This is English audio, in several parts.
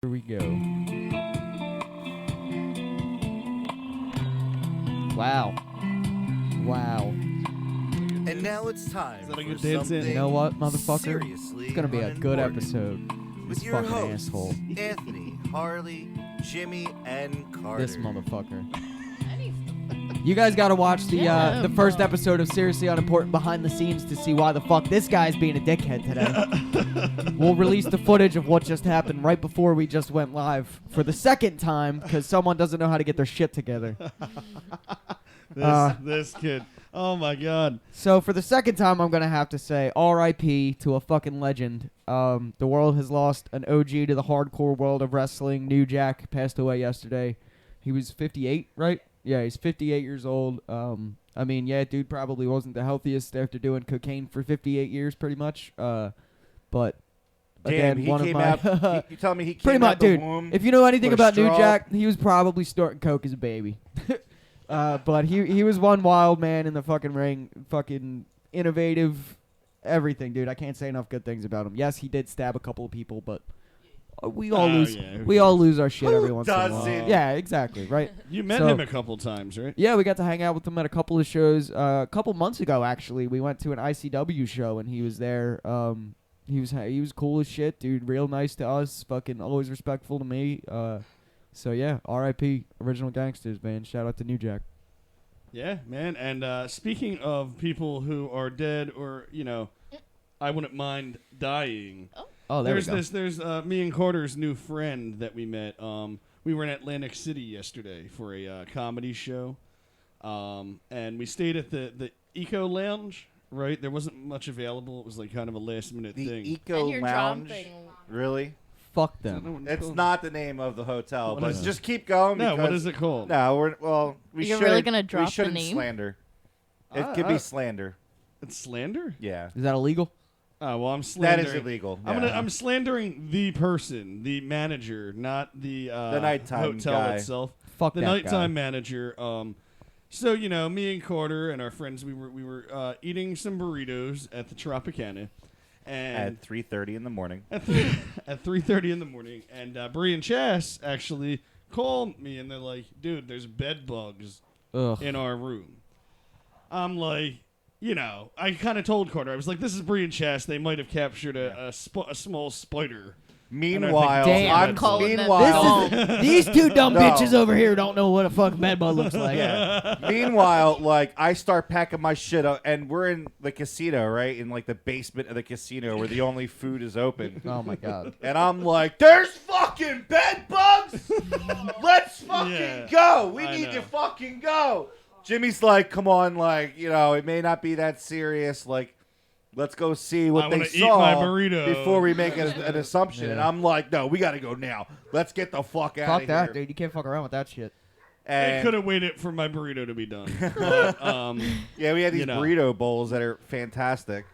Here we go. Wow. And now it's time Is that a for good dance in? something You know what, motherfucker? seriously It's gonna be a good unimportant. episode. With This your fucking hosts, asshole. Anthony, Harley, Jimmy, and Carter. This motherfucker. You guys gotta watch the first episode of Seriously Unimportant behind the scenes to see why the fuck this guy's being a dickhead today. We'll release the footage of what just happened right before we just went live for the second time because someone doesn't know how to get their shit together. This kid. Oh my god. So for the second time, I'm gonna have to say R.I.P. to a fucking legend. The world has lost an OG to the hardcore world of wrestling. New Jack passed away yesterday. He was 58, right? Yeah, he's 58 years old. I mean, yeah, dude probably wasn't the healthiest after doing cocaine for 58 years, pretty much. But Damn, again, one came of my out. You tell me he came pretty out much, the dude. womb. If you know anything with a about New straw? Jack, he was probably snorting coke as a baby. But he was one wild man in the fucking ring, fucking innovative, everything, dude. I can't say enough good things about him. Yes, he did stab a couple of people, but we all lose. Yeah, We all lose our shit every once in a while. doesn't? Yeah, exactly, right. You met So- him a couple times, right? Yeah, we got to hang out with him at a couple of shows. A couple months ago, actually, we went to an ICW show and he was there. He was cool as shit, dude. Real nice to us. Fucking always respectful to me. So yeah, R.I.P. Original Gangsters, man. Shout out to New Jack. Yeah, man. And speaking of people who are dead or, I wouldn't mind dying. Oh, there we go. There's me and Carter's new friend that we met. We were in Atlantic City yesterday for a comedy show. And we stayed at the Eco Lounge, right? There wasn't much available. It was like kind of a last minute The thing. Eco And you're Lounge. dropping. Really? Fuck them. It's not the name of the hotel, What but is it? just keep going. No, what because- is it called? No, we You're shouldn't. really gonna drop we the shouldn't name? slander. It could be I- slander. It's slander? Yeah, Is that illegal? Oh, well, I'm that slandering. is illegal. I'm yeah. I'm slandering the person, the manager, not the nighttime hotel guy. itself. Fuck The that nighttime guy. manager. So me and Carter and our friends, we were eating some burritos at the Tropicana, and At 3:30 in the morning. at 3:30 in the morning, and Bree and Chas actually called me, and they're like, "Dude, there's bed bugs Ugh. in our room." I'm like, I kind of told Carter, I was like, "This is Bree and Chas. They might have captured a small spider." Meanwhile, Damn. I'm Calling them meanwhile, dumb. These two dumb No. bitches over here don't know what a fucking bedbug looks like. meanwhile, like I start packing my shit up, and we're in the casino, right? In like the basement of the casino where the only food is open. Oh my god. And I'm like, "There's fucking bed bugs. Let's fucking Yeah, go. We I need know. to fucking go." Jimmy's like, "Come on, like it may not be that serious. Like, let's go see what I they wanna eat saw my burrito." before we make an assumption." Yeah. And I'm like, "No, we got to go now. Let's get the fuck out Fuck of that, here." dude. You can't fuck around with that shit. I And could have waited for my burrito to be done. But, yeah, we had these you know. burrito bowls that are fantastic.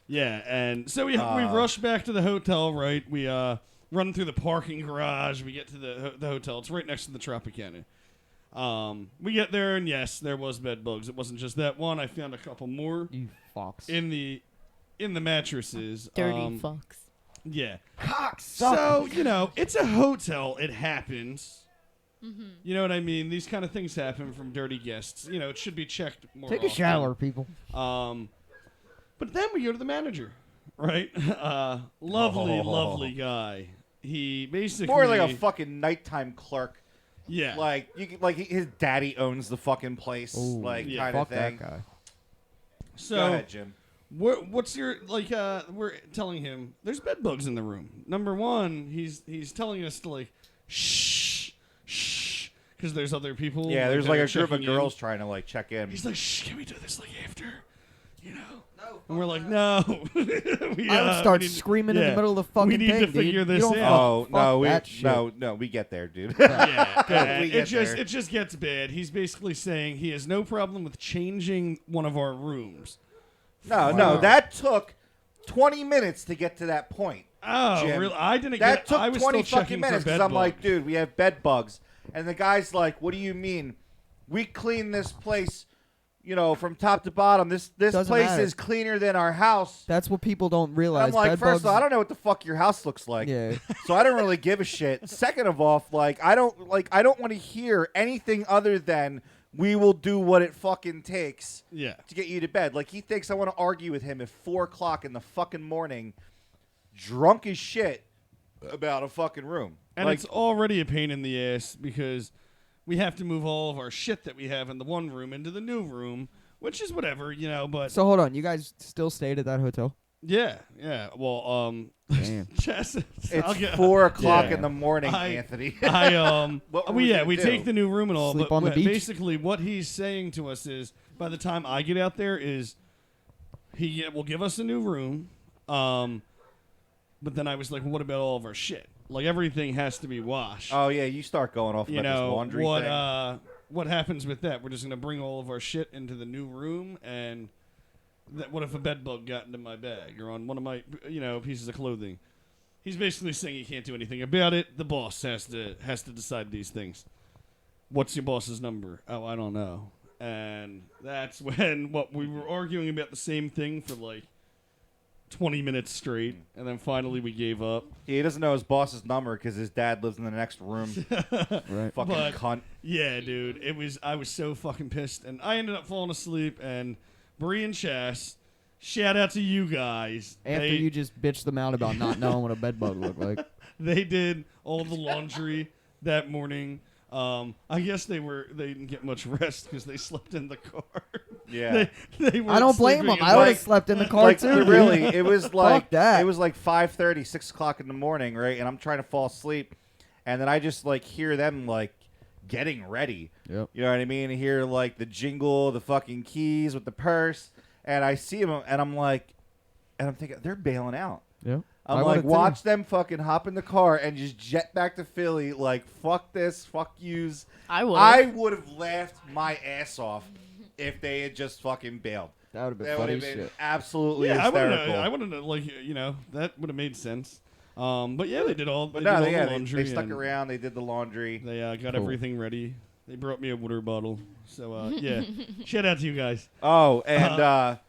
yeah, and so we rush back to the hotel, right? We run through the parking garage. We get to the hotel. It's right next to the Tropicana. We get there, and yes, there was bed bugs. It wasn't just that one. I found a couple more You fucks. in the mattresses. Dirty fucks. Yeah. Cock So, it's a hotel. It happens. You know what I mean? These kind of things happen from dirty guests. It should be checked more Take a often. shower, people. But then we go to the manager, right? Lovely guy. He basically More like a fucking nighttime clerk. yeah. Like his daddy owns the fucking place, Ooh, like yeah, kind fuck of thing. that guy. So Go ahead, Jim. what's your we're telling him there's bed bugs in the room. Number one, he's telling us to like shh because there's other people. Yeah, there's that like are a group of checking in. girls trying to like check in. He's like, shh, can we do this like after? No. And we're like, no. we, I would start we need- screaming in the yeah. middle of the fucking We need thing, to figure dude. this You don't out. Oh fuck no, that shit. no, we get there, dude. Yeah, We it get just there. it just gets bad. He's basically saying he has no problem with changing one of our rooms. No, that took 20 minutes to get to that point. Oh, Jim. really? I didn't That get. I took was 20 still fucking checking minutes for because bed I'm like, bugs. dude, we have bed bugs. And the guy's like, "What do you mean? We clean this place, from top to bottom, this Doesn't place matter. is cleaner than our house. That's what people don't And realize. I'm like, Bed first of bugs- all, I don't know what the fuck your house looks like. Yeah. So I don't really give a shit. Second of all, I don't want to hear anything other than we will do what it fucking takes Yeah. to get you to bed. Like, he thinks I want to argue with him at 4 o'clock in the fucking morning, drunk as shit, about a fucking room. And it's already a pain in the ass because we have to move all of our shit that we have in the one room into the new room, which is whatever, but So hold on, you guys still stayed at that hotel? yeah. Well, Damn. Jess, it's 4 o'clock Yeah. in the morning, I- Anthony. What were we gonna we do? take the new room and all, Sleep but on the beach? basically what he's saying to us is, by the time I get out there, is he will give us a new room, but then I was like, well, what about all of our shit? Like, everything has to be washed. Oh, yeah, you start going off about this laundry thing. What happens with that? We're just gonna bring all of our shit into the new room, and what if a bed bug got into my bag or on one of my pieces of clothing? He's basically saying he can't do anything about it. The boss has to decide these things. What's your boss's number? Oh, I don't know. And that's when we were arguing about the same thing for like 20 minutes straight, and then finally we gave up. He doesn't know his boss's number because his dad lives in the next room. Right. Fucking But- cunt. Yeah, dude. I was so fucking pissed, and I ended up falling asleep. And Bree and Chas, shout out to you guys. After you just bitched them out about not knowing what a bed bug looked like. They did all the laundry that morning. I guess they didn't get much rest because they slept in the car. Yeah. they I don't blame them. I would have slept in the car Like, too. dude. really, it was like that. it was like 5:30, 6 o'clock in the morning, right? And I'm trying to fall asleep, and then I just hear them getting ready. Yep. You know what I mean? I hear the jingle, the fucking keys with the purse, and I see them, and I'm thinking they're bailing out. Yep. I'm I like, would've too. watch them fucking hop in the car and just jet back to Philly. Fuck this, fuck yous. I would. I would have laughed my ass off if they had just fucking bailed. That would have been That would funny have as been shit. absolutely Yeah, hysterical. I wouldn't that would have made sense. But yeah, they did all. But they no, did all yeah, the laundry. they stuck and around. They did the laundry. They got Cool. everything ready. They brought me a water bottle. So yeah, shout out to you guys. Oh, and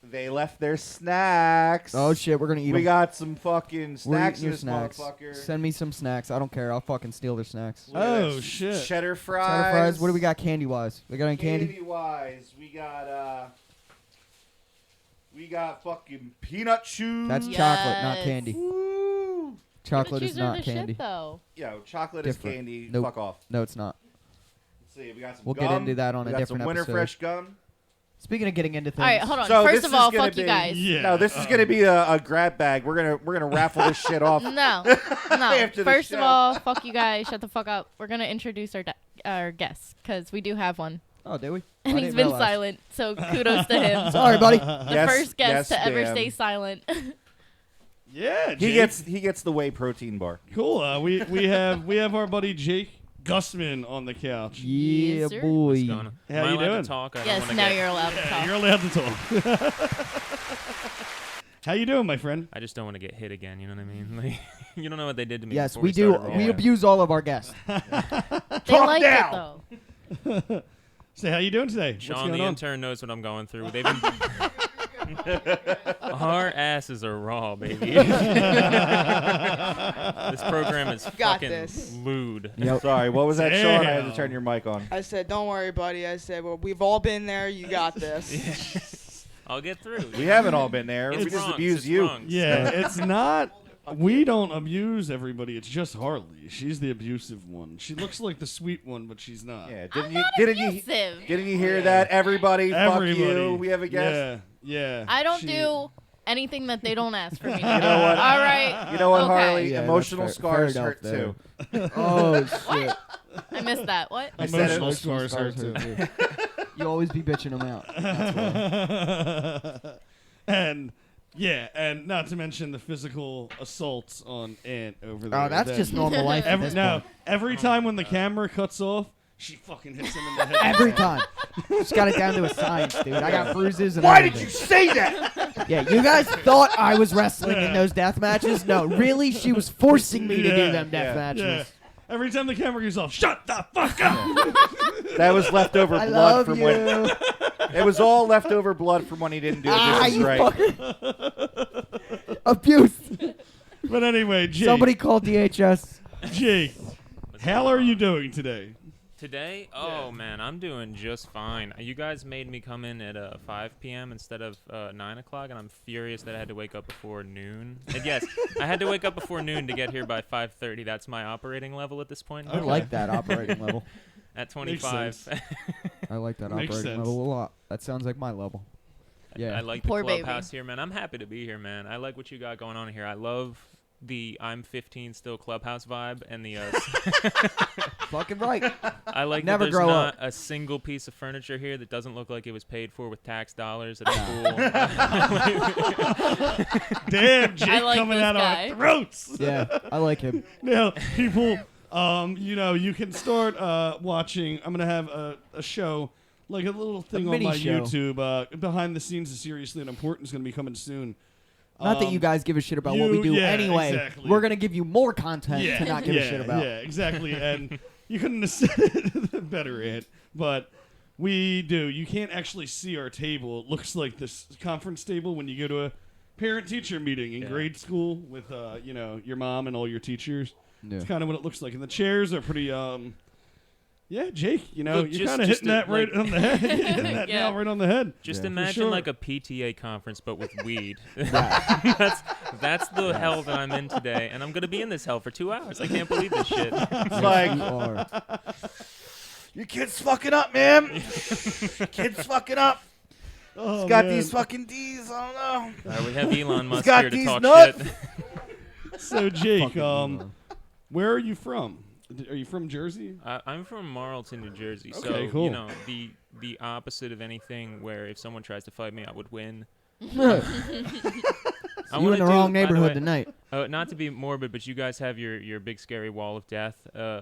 they left their snacks. Oh shit, we're gonna eat We them. got some fucking We're snacks eating in your this snacks. motherfucker. Send me some snacks. I don't care. I'll fucking steal their snacks. Look at Oh, this. shit. Cheddar fries. Cheddar fries. What do we got candy wise? We got any candy? Candy wise, we got fucking peanut chews. That's Yes. chocolate, not candy. Woo. Chocolate Peanut is chews are not the candy. Shit, though. Yo, chocolate Different. is candy. Nope. Fuck off. No, it's not. Let's see, we got some We'll gum. get into that on we a got different some Winter episode. Fresh gum. Speaking of getting into things. All right, hold on. So First this of is all, gonna fuck you be- guys. Yeah. No, this is gonna be a grab bag. We're gonna raffle this shit off. No, no. After the First of show. all, fuck you guys. Shut the fuck up. We're gonna introduce our guest because we do have one, Oh, did we? and I he's didn't been realize. silent. So kudos to him. Sorry, buddy. The Yes, first guest yes, to ever ma'am. stay silent. Yeah, He Jake. gets the whey protein bar. Cool. We have our buddy Jake Gussman on the couch. Yeah, Yes, sir. boy. What's going on? How Am I you allowed doing? to talk? I don't Yes, wanna now get- you're allowed to Yeah, talk. you're allowed to talk. How you doing, my friend? I just don't want to get hit again. You know what I mean? Like, you don't know what they did to me. Yes, before we do. started We rolling. abuse all of our guests. They Talk like now. it though. Say, how you doing today? What's Sean, going the on? intern, knows what I'm going through. They've been. Our asses are raw, baby. This program is Got fucking this. lewd. Yep. Sorry, what was that, Sean? I had to Damn. turn your mic on. I said, don't worry, buddy. I said, well, we've all been there. You got this. I'll get through. We haven't all been there. It's We just Bronx, abuse it's you. Bronx. Yeah, it's not. We don't abuse everybody. It's just Harley. She's the abusive one. She looks like the sweet one, but she's not. Yeah, I'm didn't you not didn't you abusive. didn't you hear that? Everybody, Everybody. fuck you. We have a guest. Yeah. I don't She- do anything that they don't ask for me. To do. You know what? All right. You know what, Okay. Harley? Yeah, Emotional that's scars fair hurt enough too. Oh shit. I missed that. What? I said Emotional it. scars hurt too. You always be bitching them out. That's why. And not to mention the physical assaults on Ant over there. Oh, that's that- just normal life. at this point. every time when the camera cuts off, she fucking hits him in the head. Every time. Just got it down to a science, dude. I got bruises and Why did everything. you say that? Yeah, you guys thought I was wrestling in those death matches? No, really, she was forcing me to do Yeah, them death yeah, matches. Yeah. Every time the camera goes off, shut the fuck up. That was leftover I blood love from you. when It was all leftover blood from when he didn't do it. This is you right. fucking abuse. But anyway, Jake. Somebody called DHS. Jake, how are you doing today? Today? Oh, man, I'm doing just fine. You guys made me come in at 5 p.m. instead of 9 o'clock, and I'm furious that I had to wake up before noon. And yes, I had to wake up before noon to get here by 5:30. That's my operating level at this point. I like that operating level. At 25. I like that Makes operating sense. level a lot. That sounds like my level. Yeah. I like the Poor baby. clubhouse here, man. I'm happy to be here, man. I like what you got going on here. I love the I'm 15 still clubhouse vibe and the Fucking right. I like Never that there's grow not up. a single piece of furniture here that doesn't look like it was paid for with tax dollars. That's cool. Damn, Jake like coming this out guy. of our throats. Yeah, I like him. Now, people, you can start watching. I'm going to have a show, like a little thing on mini my show. YouTube. Behind the scenes of Seriously Unimportant is going to be coming soon. Not that you guys give a shit about what we do anyway. Exactly. We're going to give you more content to not give a shit about. Yeah, exactly. And you couldn't have said it better, Ant. But we do. You can't actually see our table. It looks like this conference table when you go to a parent-teacher meeting in grade school with, your mom and all your teachers. Yeah. It's kind of what it looks like. And the chairs are pretty, Jake, Look, you're just- kind of just hitting that to, right like- on the head. You're hitting that Yeah. nail right on the head. Just Yeah. imagine sure. like a PTA conference, but with weed. that's the hell that I'm in today, and I'm gonna be in this hell for 2 hours. I can't believe this shit. It's like, You are. your kid's fucking up, man. Kid's fucking up. Oh, He's got man. these fucking D's. I don't know. We have Elon Musk got here to these talk nuts. shit. So, Jake, Fucking Elon. where are you from? Are you from Jersey? I'm from Marlton, New Jersey, Okay, so cool. you know the opposite of anything. Where if someone tries to fight me, I would win. I You wanna in the do- wrong by the neighborhood way- tonight. Not to be morbid, but you guys have your big scary wall of death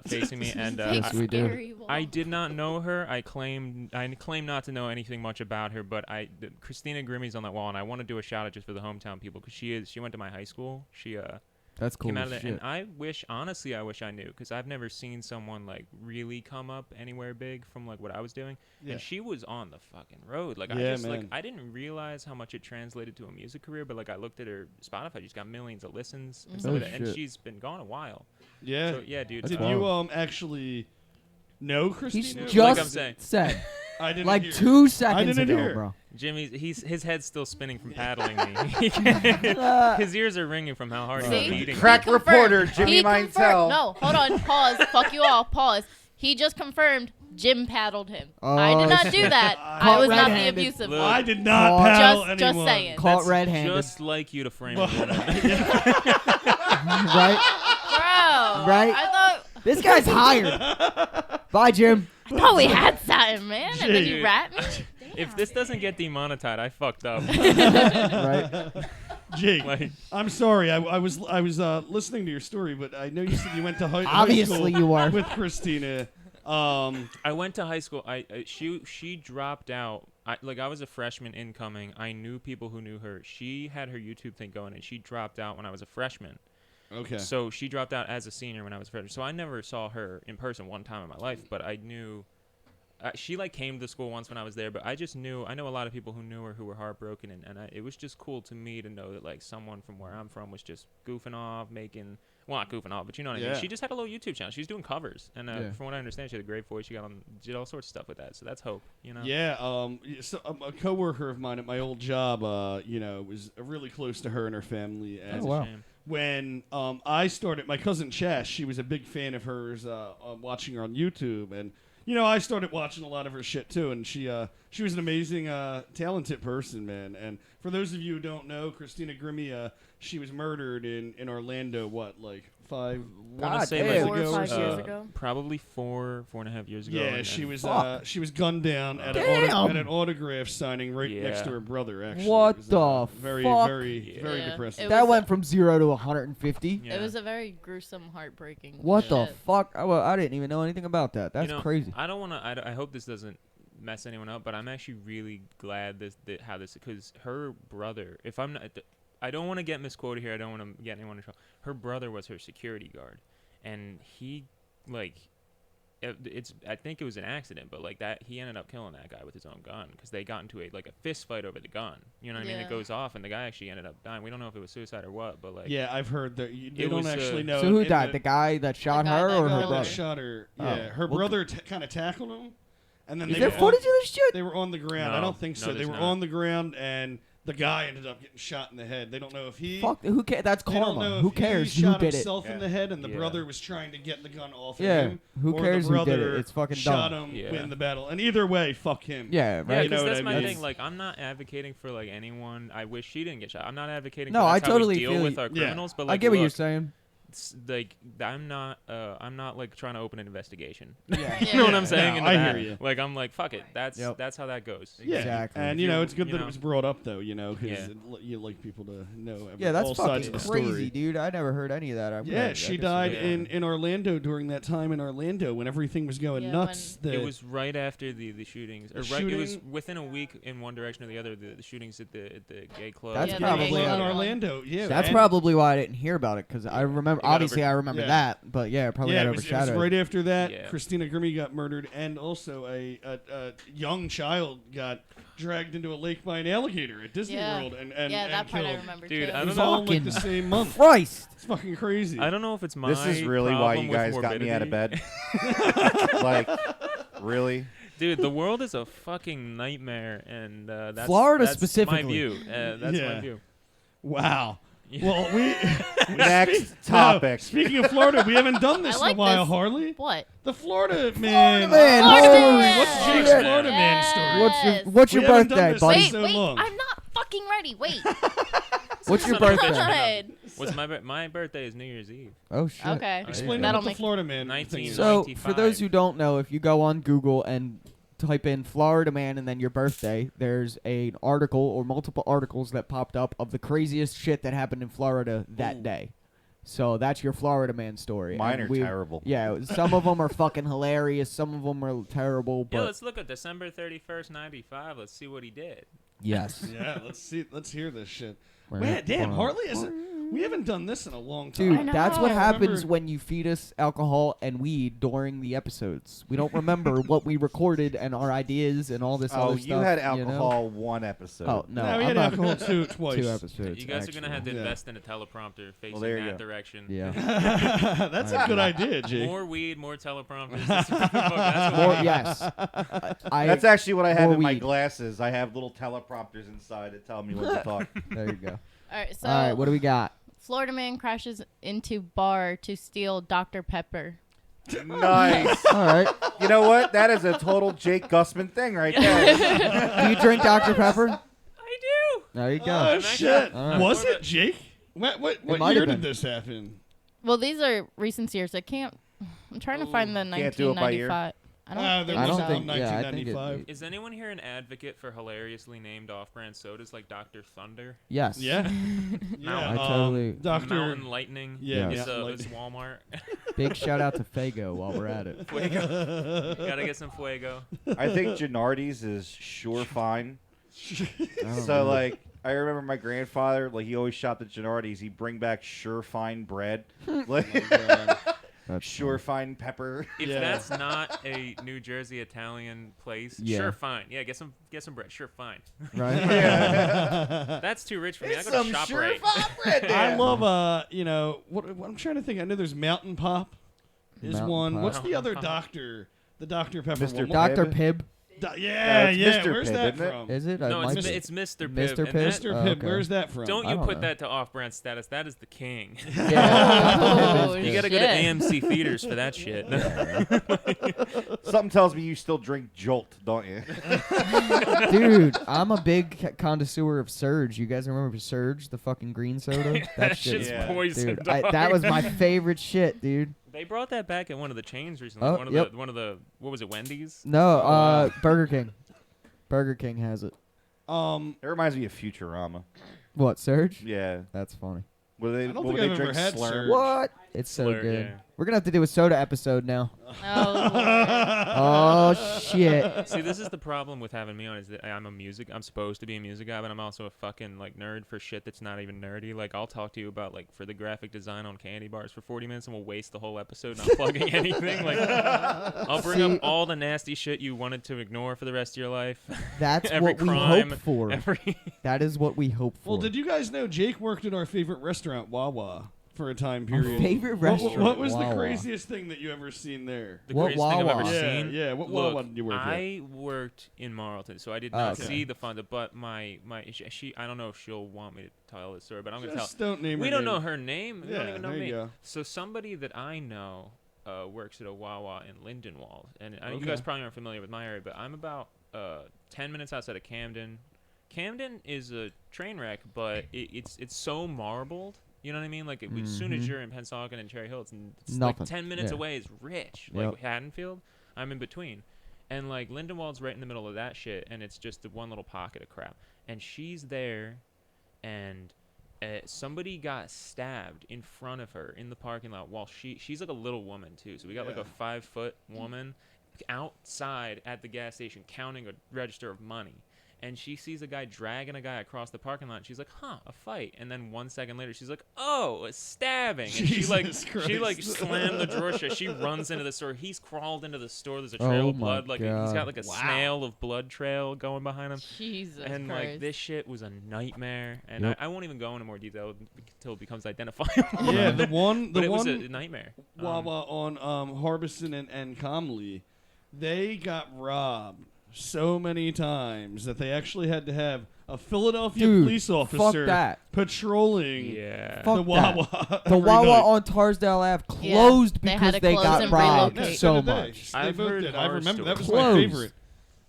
facing me, and Yes, we do. Scary wall. I did not know her. I claim not to know anything much about her, but Christina Grimmie's on that wall, and I want to do a shout out just for the hometown people because she went to my high school. She That's cool came out as of there, shit. and I wish I knew because I've never seen someone like really come up anywhere big from like what I was doing. Yeah. And she was on the fucking road. Like Yeah, like man. I didn't realize how much it translated to a music career, but like I looked at her Spotify, she's got millions of listens and stuff Oh, like that, and shit. she's been gone a while. Yeah. So yeah, dude. That's Did wild. you actually know He's Christina? Like just I'm saying. said I didn't like hear. 2 seconds didn't ago, hear. bro. Jimmy, his head's still spinning from paddling me. His ears are ringing from how hard See? he's beating. me. Crack Confirmed. reporter Jimmy He Mintel. confirmed. No, hold on. Pause. Fuck you all. Pause. He just confirmed Jim paddled him. I Oh, did not shit. do that. Caught I was not the red-handed. abusive Look. one. I did not Caught- paddle Just anyone. saying. Caught That's red-handed. just like you to frame a Well, woman. Right? Bro. Right? I This guy's hired. Bye, Jim. thought we had something, man. And then you Jake. rat me. If this doesn't get demonetized, I fucked up. Right? Jake, Like- I'm sorry. I was listening to your story, but I know you said you went to high Obviously school you are. with Christina. I went to high school. She dropped out. I was a freshman incoming. I knew people who knew her. She had her YouTube thing going, and she dropped out when I was a freshman. Okay. So she dropped out as a senior when I was a freshman. So I never saw her in person one time in my life, but I knew. She like came to school once when I was there, but I know a lot of people who knew her who were heartbroken, and it was just cool to me to know that like someone from where I'm from was just goofing off, not goofing off, but you know what I Yeah. mean. She just had a little YouTube channel. She was doing covers, and Yeah. from what I understand, she had a great voice. She did all sorts of stuff with that, so that's hope, you know. Yeah, so, a coworker of mine at my old job, was really close to her and her family. And That's Oh, wow. a shame. when I started, my cousin Chas, she was a big fan of hers, watching her on YouTube, and I started watching a lot of her shit too. And she was an amazing, talented person, man. And for those of you who don't know, Christina Grimmie, she was murdered in Orlando. What, like 5? Want to God say damn. like 4 or 5 years ago. Probably 4.5 years ago. Yeah, and- she and was Fuck. she was gunned down at Damn. an autograph signing right Yeah. next to her brother. Actually, What It was, the very fuck? very very Yeah. depressing. It That was- went from 0 to 150. Yeah. It was a very gruesome, heartbreaking. What the shit. fuck? I didn't even know anything about that. That's You know, crazy. I don't want to. I hope this doesn't mess anyone up, but I'm actually really glad because her brother. If I'm not, I don't want to get misquoted here. I don't want to get anyone in trouble. Her brother was her security guard, and he I think it was an accident, but like that, he ended up killing that guy with his own gun because they got into a fist fight over the gun. You know what I mean? It goes off, and the guy actually ended up dying. We don't know if it was suicide or what, but like Yeah, I've heard that. They don't actually know. So who died? The guy that shot guy her that or got her that brother? shot her. Oh. Yeah, her Well, brother kind of tackled him, and then Is they there were footage on, of this shit? They were on the ground. I No, don't think no, so. They there's were not. on the ground, and the guy ended up getting shot in the head. They don't know if he. Fuck, who cares? That's They don't karma. know Who if cares he who shot did it? himself in Yeah. the head, and the Yeah. brother was trying to get the gun off Yeah, of him. who or cares the who did it? brother It's fucking shot dumb. him Yeah. in the battle. And either way, fuck him. Yeah, Yeah, right. because You know that's what I my mean? thing. Like, I'm not advocating for like anyone. I wish she didn't get shot. I'm not advocating. No, for I that's how totally we deal feel with you. our Yeah. criminals. But like, I get what you're look, saying. it's like I'm not like trying to open an investigation. Yeah. You know what I'm Yeah. saying? No, into I that. hear you. Like I'm like fuck it. That's Yep. that's how that goes. Yeah, Exactly. and it's good You that know. it was brought up though, because Yeah. you like people to know Yeah, that's all sides fucking of the crazy, story. dude. I never heard any of that. Yeah, she died Yeah. in Orlando during that time in Orlando when everything was going Yeah, nuts. It was right after the shootings, or The right. It was shooting- within a week in one direction or the other. The shootings at the gay club. That's Yeah, probably they in were- Orlando. Yeah, That's and- probably why I didn't hear about it, because I remember. It got Obviously, I remember yeah. that, but yeah, it probably Yeah, got it was overshadowed. right after that. Yeah. Christina Grimmie got murdered, and also a young child got dragged into a lake by an alligator at Disney Yeah. World and yeah, that and part I killed. remember Dude, too. I It don't was know. all in, like Fucking the same month. Christ! It's fucking crazy. I don't know if it's my. This is really why problem you with guys got me out of morbidity. bed. Like, really? Dude, the world is a fucking nightmare, and that's Florida that's specifically. my view. That's Yeah. my view. Wow. Yeah. Well, we Next topic. Speaking of Florida, we haven't done this I in like a while, this. Harley. What? The Florida man. man, Florida holy man! What's Jake's shit. Florida man story? Yes. What's We your haven't done birthday, this buddy? since- Wait, so wait, long. I'm not fucking ready. Wait. What's your Son of a bitch, birthday? I know. God. What's my birthday is New Year's Eve. Oh shit. Okay. Explain That'll what the make- Florida man 19. thing is. So, 95. for those who don't know, if you go on Google and type in Florida man and then your birthday, there's an article or multiple articles that popped up of the craziest shit that happened in Florida that day. So that's your Florida man story. Mine And are we- terrible. Yeah, some of them are fucking hilarious. Some of them are terrible. Yeah, But let's look at December 31st, 95. Let's see what he did. yes, Yeah, let's hear this shit. Right. Man, damn, Hold on. Harley, we haven't done this in a long time. Dude, I know. that's what I happens remember- when you feed us alcohol and weed during the episodes. We don't remember what we recorded and our ideas and all this Oh, other you stuff. had know? alcohol one episode. Oh no, No, we I'm had not alcohol twice. 2 episodes. You guys are gonna have to Yeah. invest in a teleprompter facing there you that go. direction. Yeah. That's a good idea, Jake. More weed, more teleprompters. That's what More, we need. yes. That's actually what I have more in my weed. glasses. I have little teleprompters inside that tell me when to talk. There you go. All right. So, All right, what do we got? Florida man crashes into bar to steal Dr. Pepper. Nice. All right. You know what? That is a total Jake Gussman thing right there. Do you drink Dr. Pepper? I do. There you go. Oh I'm shit! All right. Was it Jake? What might year have did been. this happen? Well, these are recent years. I can't. I'm trying to find the Can't do it by year? 1995. I don't there think I don't was so. think- yeah, I think it- 1995. Is anyone here an advocate for hilariously named off-brand sodas like Dr. Thunder, Yes. Yeah. I totally- Doctor. Mountain Lightning? Yeah, Yes. It's Walmart. Big shout out to Fago while we're at it. Fuego. Gotta get some Fuego. I think Gennardi's is sure fine. I don't So, know. like, I remember my grandfather, like, he always shopped at Gennardi's. He'd bring back sure fine bread. Like, That's sure fine pepper. If Yeah. that's not a New Jersey Italian place, Yeah. sure, fine. Yeah, get some bread. Sure, fine. right. That's too rich for me. I It's go some to sure ShopRite. fine bread there. I love what I'm trying to think. I know there's Mountain Pop is Mountain one. Pop. What's the other Mountain Pop. doctor? The Dr. Pepper Mr. one. Dr. Pibb? Pibb. Yeah, it's yeah. Mr. Where's Pibb, that isn't it? from? Is it? No, Might it's, be. it's Mr. Pibb. Mr. and Pibb? that- Mr. Oh, Pibb. okay. Where's that from? Don't I you don't put know. that to off-brand status. That is the king. Yeah. You gotta go to AMC theaters for that shit. Something tells me you still drink Jolt, don't you? Dude, I'm a big connoisseur of Surge. You guys remember Surge, the fucking green soda? That shit shit's is- Yeah. poison. Dude, dog. that was my favorite shit, dude. They brought that back at one of the chains recently. Oh, one of yep. the what was it? Wendy's. No, wow. Burger King. Burger King has it. It reminds me of Futurama. What, Surge? Yeah. That's funny. Will they, I don't will think they I've drink ever had Slurm? Surge. What? It's so Slur, good. yeah. We're gonna have to do a soda episode now. Oh, Oh shit. See, this is the problem with having me on is that I'm supposed to be a music guy, but I'm also a fucking like nerd for shit that's not even nerdy. Like I'll talk to you about like for the graphic design on candy bars for 40 minutes and we'll waste the whole episode not plugging anything. Like I'll bring up all the nasty shit you wanted to ignore for the rest of your life. That's Every what we crime, hope for. That is what we hope for. Well, did you guys know Jake worked at our favorite restaurant, Wawa, for a time period? favorite restaurant? What was Wawa. the craziest thing that you ever seen there? The What greatest thing I've Wawa? ever Yeah, seen. yeah. What Look, Wawa did you work at? I worked in Marlton, so I did not okay. see the fun. But my she I don't know if she'll want me to tell this story, but I'm gonna tell. Just don't name her We don't name. know her name. We Yeah, don't even know there me. you go. So somebody that I know works at a Wawa in Lindenwold, and you Okay. guys probably aren't familiar with my area, but I'm about 10 minutes outside of Camden. Camden is a train wreck, but it's so marbled. You know what I mean? Like as soon as you're in Pensacola and Cherry Hill, it's like Nothing. 10 minutes Yeah. away is rich. Yep. Like Haddonfield, I'm in between. And like Lindenwold's right in the middle of that shit, and it's just the one little pocket of crap. And she's there, and somebody got stabbed in front of her in the parking lot while she's like a little woman too. So we got like a 5-foot woman outside at the gas station counting a register of money. And she sees a guy dragging a guy across the parking lot. And she's like, "Huh, a fight." And then 1 second later, she's like, "Oh, a stabbing." And she like slammed the drawer shut. She runs into the store. He's crawled into the store. There's a trail Oh of blood. my Like he's God. got like a snail of blood trail going behind him. Jesus And Christ. like this shit was a nightmare. And Yep. I won't even go into more detail until it becomes identifiable. Yeah, the one but it was a nightmare. Wawa on Harbison and Comley, they got robbed so many times that they actually had to have a Philadelphia Dude, police fuck officer that. patrolling Yeah. Fuck the Wawa. The every Wawa night. on Tarsdale Ave closed they had because to they close got and robbed relocate. so did they. much. They I've both heard did. I horror remember that was stories. my Closed. favorite.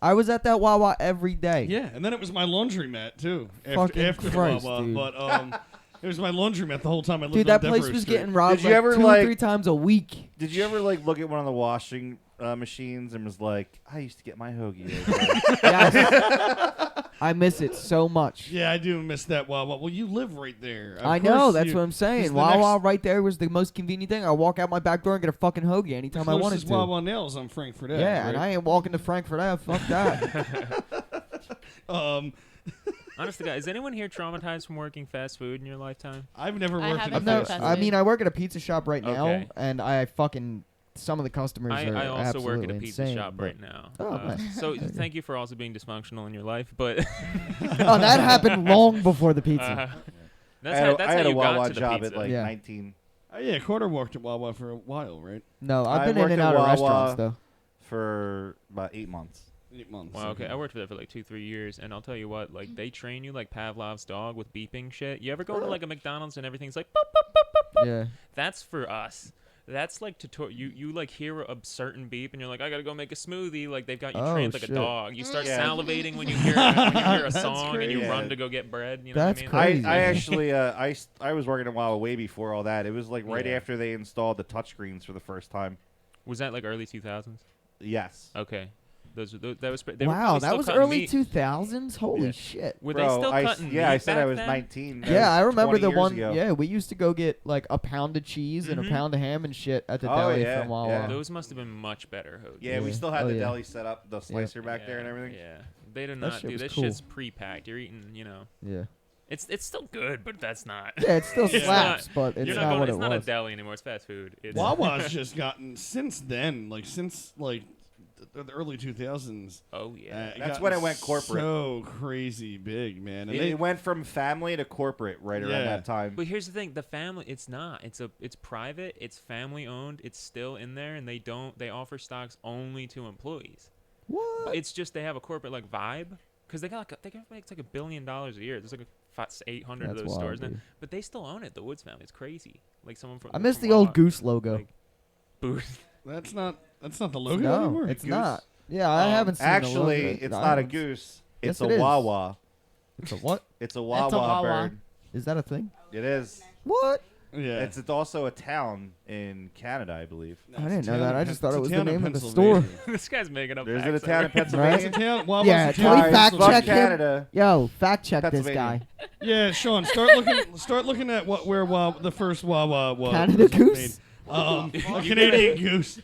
I was at that Wawa every day. Yeah, and then it was my laundromat too. Fucking After Christ, the Wawa, dude. but it was my laundromat the whole time I lived Dude, on that place Devereaux was Street. getting robbed Did you like ever, 2 or like- 3 times a week. Did you ever like look at one of the washing machines and was like, I used to get my hoagie over there. Yes. I miss it so much. Yeah, I do miss that Wawa. Well, you live right there. Of I know, course that's you- what I'm it's saying. the Wawa next- right there was the most convenient thing. I walk out my back door and get a fucking hoagie anytime I wanted closest to. Wawa nails on Frankfurt Ave. Yeah, right? and I ain't walking to Frankfurt Ave. Fuck that. Honest to God, is anyone here traumatized from working fast food in your lifetime? I've never I worked in haven't a I've never, fast I food. mean, I work at a pizza shop right now, Okay. and I fucking some of the customers I are also work at a absolutely pizza insane, shop but- right now. Oh, nice. So thank you for also being dysfunctional in your life, but Oh, that happened long before the pizza. that's I had how, a, that's I how had a you got Wawa to the job pizza. at like Yeah. 19 Yeah, Carter worked at Wawa for a while, right? No, I I've been in worked and at out of Wawa. restaurants though. for about 8 months. 8 months. Wow, okay. I worked there for like 2-3 years, and I'll tell you what, like they train you like Pavlov's dog with beeping shit. You ever go to like a McDonald's and everything's like boop, boop, boop, boop, boop? Yeah. That's for us. That's like you like hear a certain beep and you're like, I gotta go make a smoothie. Like they've got you Oh, trained like shit. a dog. You start Yeah. salivating when you hear a That's song and you crazy. run to go get bread. You know That's what I mean? crazy. I actually I was working at Wawa way before all that. It was like right Yeah. after they installed the touchscreens for the first time. Was that like early 2000s? Yes. Okay. That was they Wow, were probably that still was cutting early meat. 2000s. Holy Yeah. shit. Were Bro, they still cutting meat I said I back was then? 19. That Yeah, I was remember 20 the years one. ago. Yeah, we used to go get like a pound of cheese and a Mhm. pound of ham and shit at the Oh, deli yeah, from Wawa. yeah. Those must have been much better hoagies. Yeah, we Yeah. still had Oh, the yeah. deli set up, the slicer back there and everything. Yeah, they did That not shit do was this. cool. Shit's pre-packed. You're eating, you know. Yeah. It's still good, but that's not. Yeah, it still It's slaps, not- but it's You're not, not going. what It's it not a was. deli anymore. It's fast food. It's Wawa's just gotten since then, like since like the early 2000s. Oh yeah. it That's got when it went corporate. So crazy big, man. And It, they, it went from family to corporate right around Yeah. that time. But here's the thing: the family. It's not. It's private. It's family owned. It's still in there, and they offer stocks only to employees. What? But it's just they have a corporate like vibe because they got they make like $1 billion a year. There's like 800 of That's those wild, stores now, dude. but they still own it. The Woods family. It's crazy. Like someone from. I miss from the old Wawa, goose logo. Like, Booth. that's not the logo No, anymore. it's Goose? not. Yeah, I haven't seen the Actually, logo. it's I not a haven't- goose. Yes, It's it a is. Wawa. It's a what? It's a Wawa, Wawa. bird. Is that a thing? It is. What? Yeah. It's also a town in Canada, I believe. I didn't know that. I just thought it was the It's a town in name of the store. Pennsylvania. This guy's making up. There's facts a town in already. Pennsylvania. It's a town. Wawa's Yeah, a can town we in fact Fuck check Pennsylvania. him? Canada. Yo, fact check this Pennsylvania. guy. Yeah, Sean, start looking at where Wawa, the first Wawa was. Canada was made. Goose? A Canadian goose.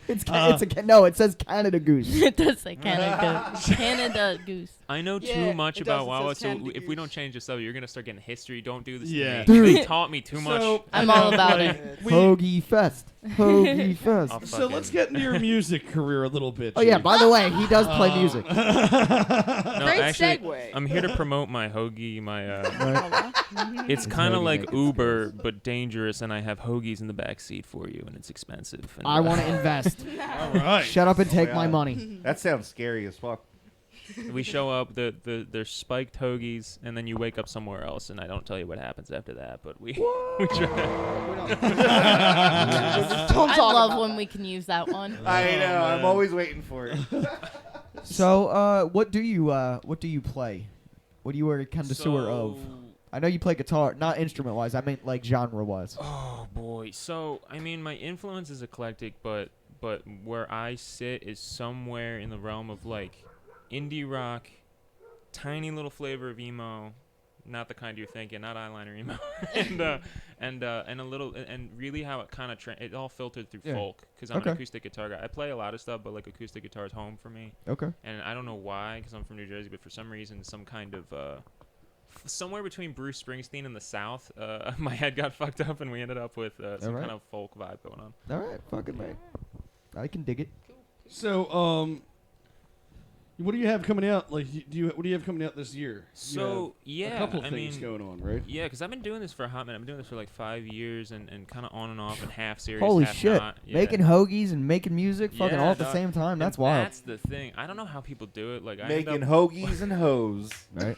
No, it says Canada Goose. It does say Canada Goose. Canada Goose. I know Yeah, too much it about does, it Wawa, says so Canada if we Goose. don't change this up, you're gonna start getting history. Don't do this Yeah. to me. Dude. They taught me too much. So, I'm I all know, about like, it. Hoagie Fest. Hoagie Fest. I'll So let's fucking- get into your music career a little bit. Oh yeah, Chief. by the way, he does play music. No, Great actually, segue. I'm here to promote my hoagie. Right. It's kind of hoagie like making Uber, but dangerous, and I have hoagies in the back seat for you, and it's expensive. And, I want to invest. All right. Shut up and take Oh, my yeah. money. That sounds scary as fuck. We show up, they're spiked hoagies, and then you wake up somewhere else, and I don't tell you what happens after that, but we try. Don't I talk love about when that. we can use that one. I know. I'm man. always waiting for it. So, what do you play? What are you a connoisseur of? I know you play guitar, not instrument-wise. I meant like genre-wise. Oh boy. So I mean, my influence is eclectic, but where I sit is somewhere in the realm of like indie rock, tiny little flavor of emo, not the kind you're thinking, not eyeliner emo, and a little, and really how it kind of it all filtered through Yeah. folk, because I'm Okay. an acoustic guitar guy. I play a lot of stuff, but like acoustic guitar is home for me, Okay. and I don't know why, because I'm from New Jersey, but for some reason, some kind of somewhere between Bruce Springsteen and the South, my head got fucked up, and we ended up with some Alright. kind of folk vibe going on. All right, fucking man. I can dig it. So, what do you have coming out? Like, what do you have coming out this year? So You have yeah, a couple I things mean, going on, right? yeah, because I've been doing this for a hot minute. I've been doing this for like 5 years, and kind of on and off, and half serious, Holy half shit. not. Yeah. Making hoagies and making music fucking Yeah, all at the dog. same time. That's And wild. That's the thing. I don't know how people do it. Like I Making end up, hoagies and hoes. Right?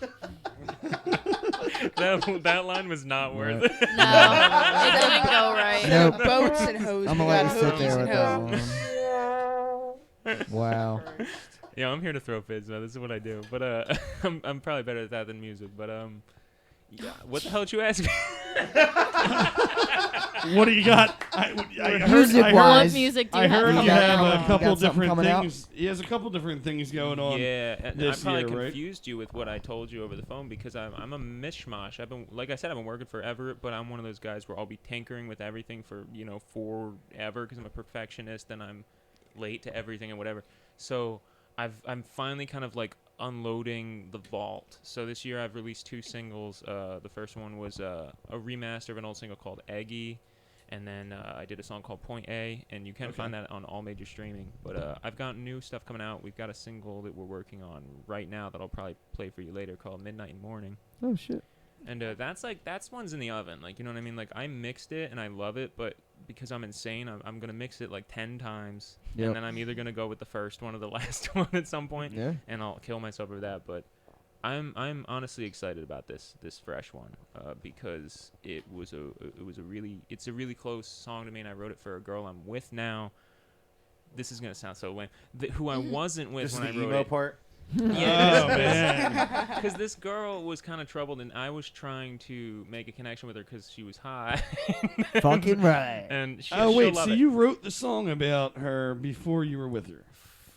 that line was not worth Right. it. No, it didn't go right. Nope. Boats and hoses. I'm We gonna let got you sit hoagies there and with that hoes. one. Wow. Yeah, I'm here to throw fits, man. This is what I do. But I'm probably better at that than music. But yeah. What the hell did you ask me? What do you got? I heard, Music-wise, What music do you I heard have? you got have coming- a you couple got something different coming out? things. He has a couple different things going on. Yeah, and I this probably year, right? confused you with what I told you over the phone because I'm a mishmash. Like I said, I've been working forever, but I'm one of those guys where I'll be tinkering with everything for forever because I'm a perfectionist and I'm late to everything and whatever. So I'm finally kind of like unloading the vault. So this year I've released 2 singles. The first one was a remaster of an old single called Eggy. And then I did a song called Point A, and you can find that on all major streaming. But I've got new stuff coming out. We've got a single that we're working on right now that I'll probably play for you later called Midnight and Morning. Oh, shit. And that's one's in the oven. Like, you know what I mean? Like, I mixed it, and I love it, but because I'm insane, I'm going to mix it like 10 times. Yep. And then I'm either going to go with the first one or the last one at some point. Yeah. And I'll kill myself over that. But I'm honestly excited about this fresh one because it's a really close song to me, and I wrote it for a girl I'm with now. This is gonna sound so lame. Who I wasn't with Just when the I wrote emo it. part. Yeah, Oh, man. because this girl was kind of troubled, and I was trying to make a connection with her because she was high. Fucking right. And Oh, she'll wait. love So it. you wrote the song about her before you were with her?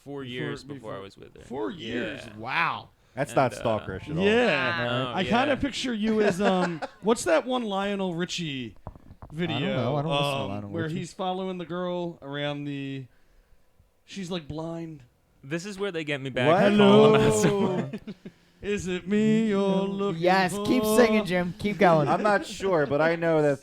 4 years before I was with her. 4 years. Yeah. Wow. That's And, not stalkerish at all. Yeah. Oh, I kind yeah. of picture you as what's that one Lionel Richie video? I don't know. I don't listen to Lionel where Richie. he's following the girl around the. She's like blind. This is where they get me back. What? to call them out so Hello. much. Is it me you're looking Yes, for? keep singing, Jim. Keep going. I'm not sure, but I know that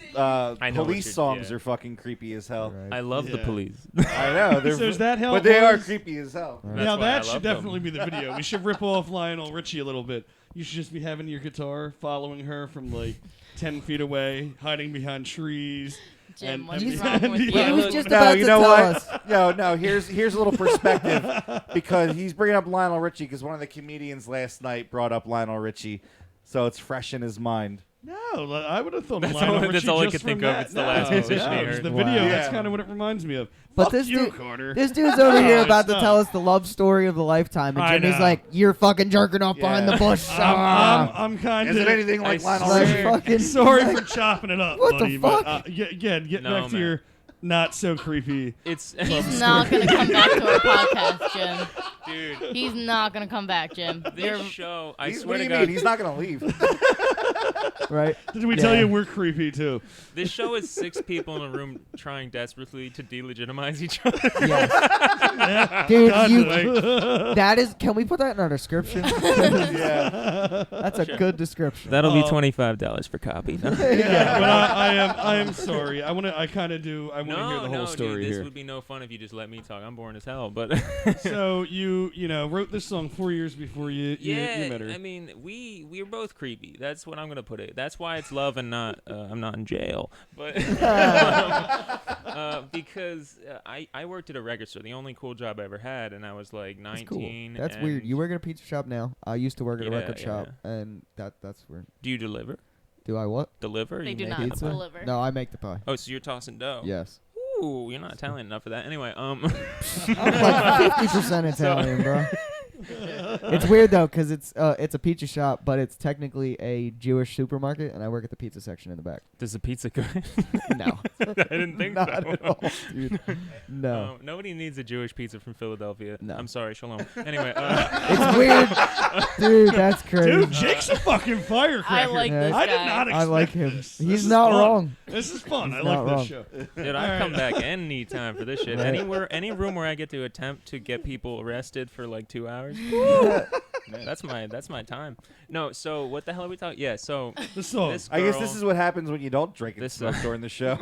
I know what police you're- songs yeah. are fucking creepy as hell. I love the Yeah. police. I know. They're So is that how but it they are was? creepy as hell. Right. Now That's why I that should love them. definitely be the video. We should rip off Lionel Richie a little bit. You should just be having your guitar, following her from like 10 feet away, hiding behind trees. Jim, And- what's and- wrong with and- you? He was look, just No, about you to know tell what? us. No. Here's a little perspective because he's bringing up Lionel Richie because one of the comedians last night brought up Lionel Richie, so it's fresh in his mind. No, I would have thought That's Lionel all- Richie that's all I just could from think of. that. It's the last musician no, he it's heard. the video. Wow. That's Yeah. kind of what it reminds me of. But Fuck this you, dude- Carter. This dude's over here Oh, about to stop. tell us the love story of the lifetime, and I Jimmy's know. like, "You're fucking jerking off behind Yeah. the bush." I'm kind Is of. it anything like I Lionel Like, Richie? fucking Sorry for chopping it up, What the buddy. fuck? But, again, get No, back to man. your not so creepy. It's He's not going to come back to our podcast, Jim. Dude, He's not gonna come back, Jim. this show, I What swear do to you God, mean? He's not gonna leave. Right? Did we tell you we're creepy too? this show is 6 people in a room trying desperately to delegitimize each other. Yes. Dude, that is. Can we put that in our description? Yeah. That's a good description. That'll be $25 per copy. But I am sorry. I want to hear the whole story dude, this here. would be no fun if you just let me talk. I'm boring as hell, but So you wrote this song 4 years before you met her. I mean, we are both creepy. That's what I'm gonna put it. That's why it's love and not I'm not in jail. But because I worked at a record store, the only cool job I ever had, and I was like 19. That's and weird. You work at a pizza shop now. I used to work at a Yeah, record shop, yeah. and that's weird. Do you deliver? Do I what? Deliver? They You do make not it? Pizza? deliver. No, I make the pie. Oh, so you're tossing dough? Yes. Ooh, you're not Italian enough for that. Anyway, I'm like 50% Italian, bro. It's weird though, cause it's a pizza shop, but it's technically a Jewish supermarket, and I work at the pizza section in the back. does the pizza go? No, I didn't think not so. at all, dude. No, Nobody needs a Jewish pizza from Philadelphia. No. I'm sorry, shalom. Anyway, it's weird, dude. That's crazy. Dude, Jake's a fucking firecracker. I like Yeah. this guy. I did not expect I like him. this. He's This is not fun. wrong. This is fun. He's I not like wrong. this show. dude, I'd All come right. back any time for this shit. Right. Any room where I get to attempt to get people arrested for like 2 hours. Man, that's my time. No, so what the hell are we talking? Yeah, so The song. this I guess girl- this is what happens when you don't drink and This, smoke during the show.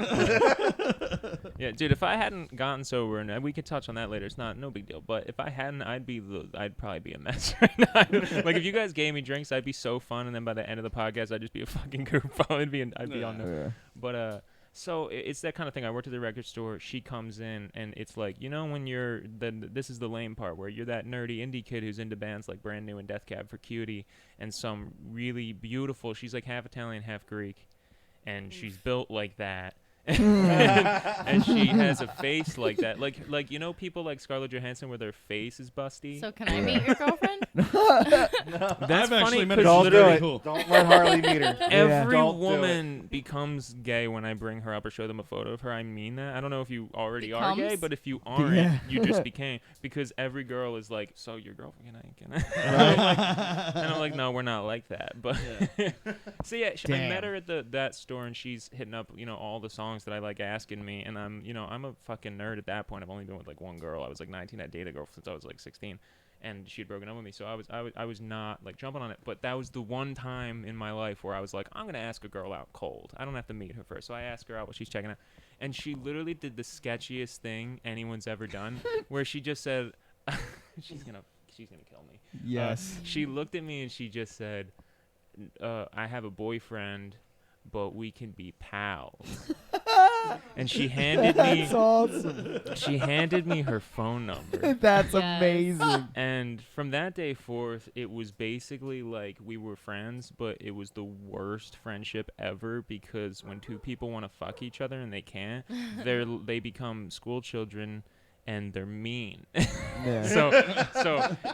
Yeah, dude, if I hadn't gotten sober, and we could touch on that later, it's no big deal. But if I hadn't, I'd probably be a mess right now. Like if you guys gave me drinks, I'd be so fun, and then by the end of the podcast, I'd just be a fucking goofball. I'd be on no. Yeah. But so it's that kind of thing. I worked at the record store. She comes in, and it's like, you know, when you're this is the lame part where you're that nerdy indie kid who's into bands like Brand New and Death Cab for Cutie, and some really beautiful. She's like half Italian, half Greek, and she's built like that. and she has a face like that, like you know, people like Scarlett Johansson where their face is busty. So can I meet your girlfriend? That's I've actually funny met her. 'cause She's Don't do very it. cool. Don't let Harley meet her. every Don't do woman becomes gay when I bring her up or show them a photo of her. I mean that. I don't know if you already are gay, Becomes? but if you aren't, Yeah. you just became, because every girl is like, so your girlfriend, can I? And I'm like, no, we're not like that. But so yeah, I Damn. met her at that store, and she's hitting up, you know, all the songs that I like asking me, and I'm a fucking nerd at that point. I've only been with like one girl. I was like 19. I dated a girl since I was like 16. And she'd broken up with me, so I was not like jumping on it. But that was the one time in my life where I was like, I'm gonna ask a girl out cold. I don't have to meet her first. So I asked her out while she's checking out, and she literally did the sketchiest thing anyone's ever done, where she just said, she's gonna kill me. Yes. She looked at me and she just said, I have a boyfriend, but we can be pals. And she handed me. That's awesome. She handed me her phone number. That's Yes. amazing. And from that day forth, it was basically like we were friends, but it was the worst friendship ever, because when two people want to fuck each other and they can't, they become school children and they're mean. Yeah. So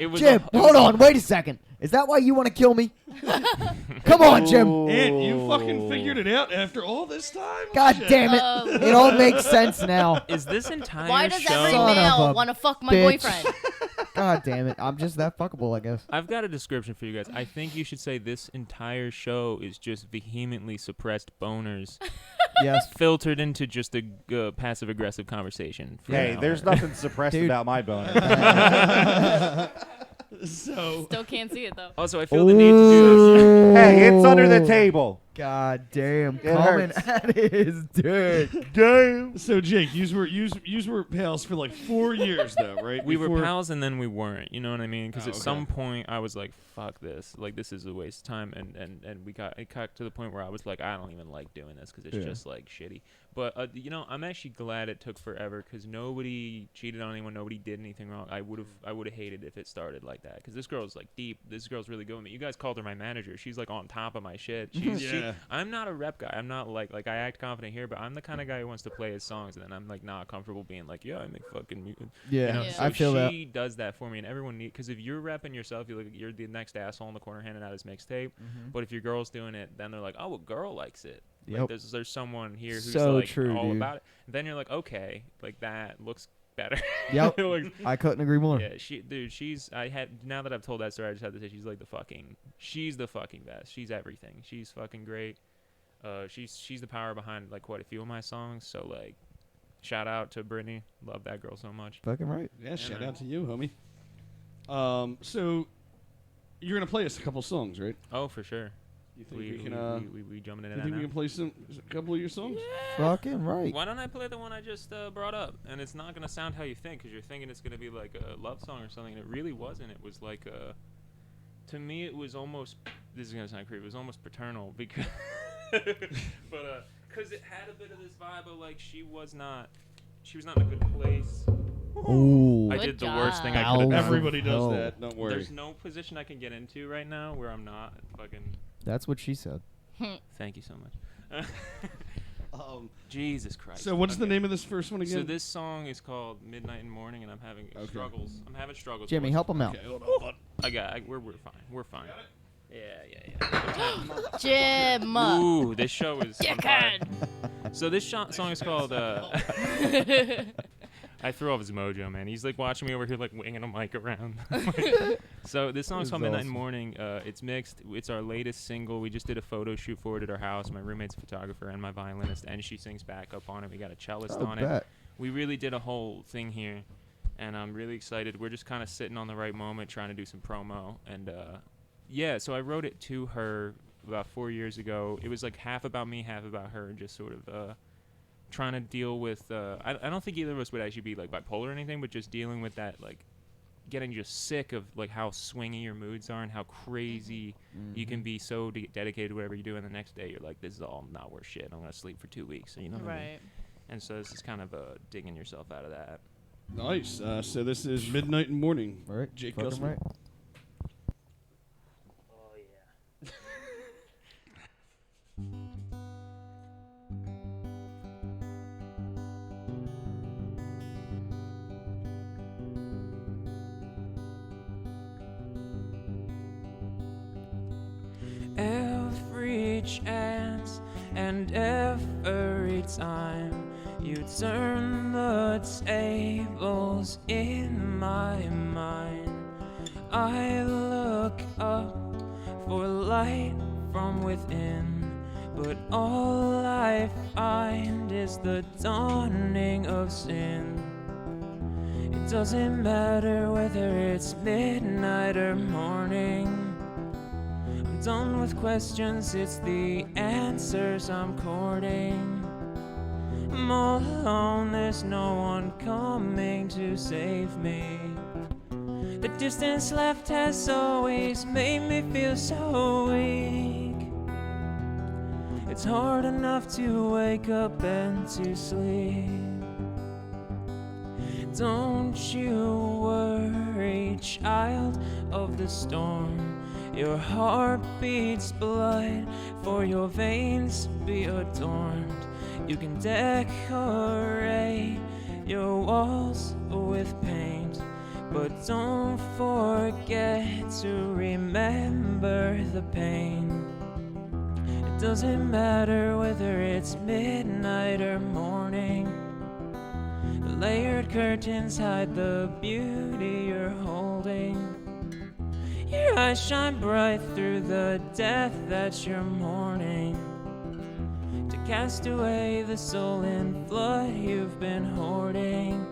it was. Jim, hold on, wait a second. Is that why you want to kill me? Come on, Jim. And you fucking figured it out after all this time? God Shit. damn it. It all makes sense now. Is this entire Why does show? every Son of male a want to fuck my bitch. boyfriend? God damn it. I'm just that fuckable, I guess. I've got a description for you guys. I think you should say this entire show is just vehemently suppressed boners Yes. filtered into just a passive-aggressive conversation. for Hey, an there's hour. nothing suppressed Dude. about my boner. So Still can't see it though. Also, I feel the need to do this. Hey, it's under the table. God damn. It Coming hurts. at his dick. Damn. So Jake, yous were pals for like 4 years though, right? We were Before- pals and then we weren't. You know what I mean? Because Oh, at okay. some point I was like, "Fuck this! Like this is a waste of time." And it got to the point where I was like, "I don't even like doing this because it's Yeah. just like shitty." But you know, I'm actually glad it took forever, because nobody cheated on anyone. Nobody did anything wrong. I would have hated if it started like that, because this girl's like deep. This girl's really good with me. You guys called her my manager. She's like on top of my shit. Yeah. I'm not a rep guy. I'm not like I act confident here, but I'm the kind of guy who wants to play his songs, and then I'm like not comfortable being like, yeah, I make fucking music. Yeah, You know, Yeah. so I feel that. she does that for me, and everyone needs, because if you're repping yourself, you're the next asshole in the corner handing out his mixtape. But if your girl's doing it, then they're like, oh, a girl likes it. Like Yep. there's someone here who's So like true, all dude. about it. And then you're like, okay, like that looks better. Yep. Like, I couldn't agree more. yeah, now that I've told that story, I just have to say she's the fucking best. She's everything. She's fucking great. She's the power behind like quite a few of my songs. So like, shout out to Brittany. Love that girl so much. Fucking right. Yeah, shout out to you, homie. So you're gonna play us a couple songs, right? Oh, for sure. You think We we can? we jumping into You that think we now? can play a couple of your songs? Fucking right. Why don't I play the one I just brought up? And it's not gonna sound how you think, because you're thinking it's gonna be like a love song or something. And it really wasn't. It was like to me, it was almost. This is gonna sound creepy. It was almost paternal because, but because it had a bit of this vibe of like she was not in a good place. Ooh. I Good did the worst thing I job. could have done. Everybody does hell. that. Don't worry. There's no position I can get into right now where I'm not fucking. That's what she said. Thank you so much. Jesus Christ. So what's the Okay. name of this first one again? So this song is called Midnight and Morning, and I'm having struggles. I'm having struggles. Jimmy, with- help him out. Okay, hold on. We're fine. We're fine. Yeah. Jim. Ooh, this show is on fire. Dickhead. So this song is called. I threw off his mojo, man. He's like watching me over here, like winging a mic around. So this song's This called is Midnight and awesome. Morning. It's mixed. It's our latest single. We just did a photo shoot for it at our house. My roommate's a photographer and my violinist, and she sings backup on it. We got a cellist Oh, on it. bet. We really did a whole thing here, and I'm really excited. We're just kind of sitting on the right moment, trying to do some promo. And yeah, so I wrote it to her about 4 years ago. It was like half about me, half about her, just sort of trying to deal with. I don't think either of us would actually be like bipolar or anything, but just dealing with that, like getting just sick of like how swingy your moods are and how crazy you can be so dedicated to whatever you do, and the next day you're like, this is all not worth shit. I'm gonna sleep for 2 weeks. You know what I mean? Right. And so this is kind of digging yourself out of that. Nice. So this is Midnight and Morning. All right. Jake Fucking Gussman. right. Oh yeah. Every chance and every time you turn the tables in my mind, I look up for light from within, but all I find is the dawning of sin. It doesn't matter whether it's midnight or morning. I'm done with questions, it's the answers I'm courting. I'm all alone, there's no one coming to save me. The distance left has always made me feel so weak. It's hard enough to wake up and to sleep. Don't you worry, child of the storm. Your heart beats blood for your veins to be adorned. You can decorate your walls with paint, but don't forget to remember the pain. It doesn't matter whether it's midnight or morning. The layered curtains hide the beauty you're holding. Your eyes shine bright through the death that you're mourning, to cast away the sullen blood you've been hoarding.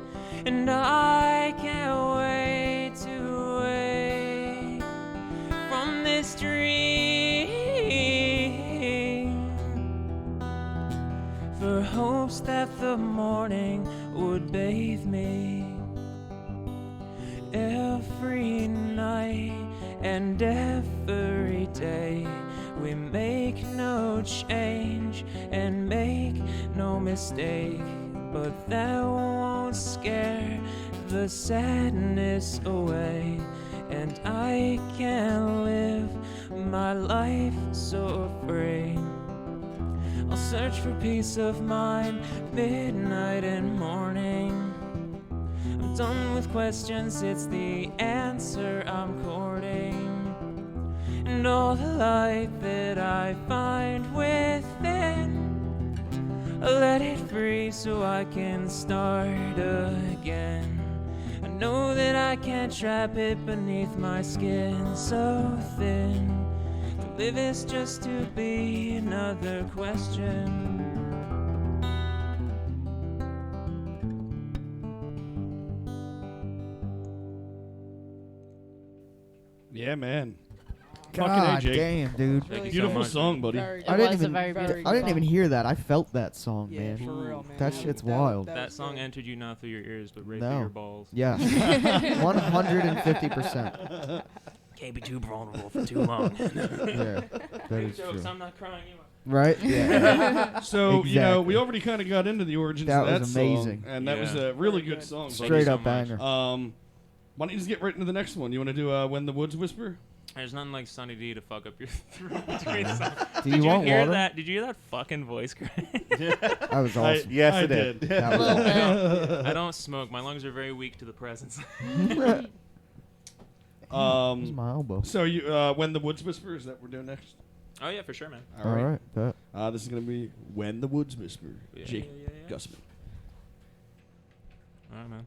And I can't wait to wake from this dream, for hopes that the morning would bathe me. Every night and every day we make no change and make no mistake, but that won't scare the sadness away. And I can't live my life so afraid. I'll search for peace of mind, midnight and morning. I'm done with questions, it's the answer I'm courting. And all the light that I find within, I let it free so I can start again. I know that I can't trap it beneath my skin so thin. To live is just to be another question. Yeah, man. God Jake. damn, dude. Thank you so Beautiful much. song, buddy. Very I It didn't was even- a very very beautiful I didn't even song. hear that. I felt that song, Yeah, man. for real, man. That shit's wild. That was song good. entered you not through your ears, but right No. through your balls. Yeah. 150%. Can't be too vulnerable for too long. Yeah. That is Jokes, true. I'm not crying. You are. Right? Yeah. So, you know, we Exactly. already kind of got into the origins That of that was song, amazing. and that was Yeah. a really Very good good. song. Straight buddy. Straight so up much. banger. Why don't you just get right into the next one? You want to do When the Woods Whisper? There's nothing like Sunny D to fuck up your throat between songs. Do Did you want hear water? that? Did you hear that fucking voice crack? That was awesome. Yes, I it did. That A was little awesome. bit. I don't smoke. My lungs are very weak to the presence. That was my elbow. So you, When the Woods Whisper, is that what we're doing next? Oh yeah, for sure, man. All right. Bet. This is gonna be When the Woods Whisper. Yeah, Jake yeah, yeah. Gussman. All right, man.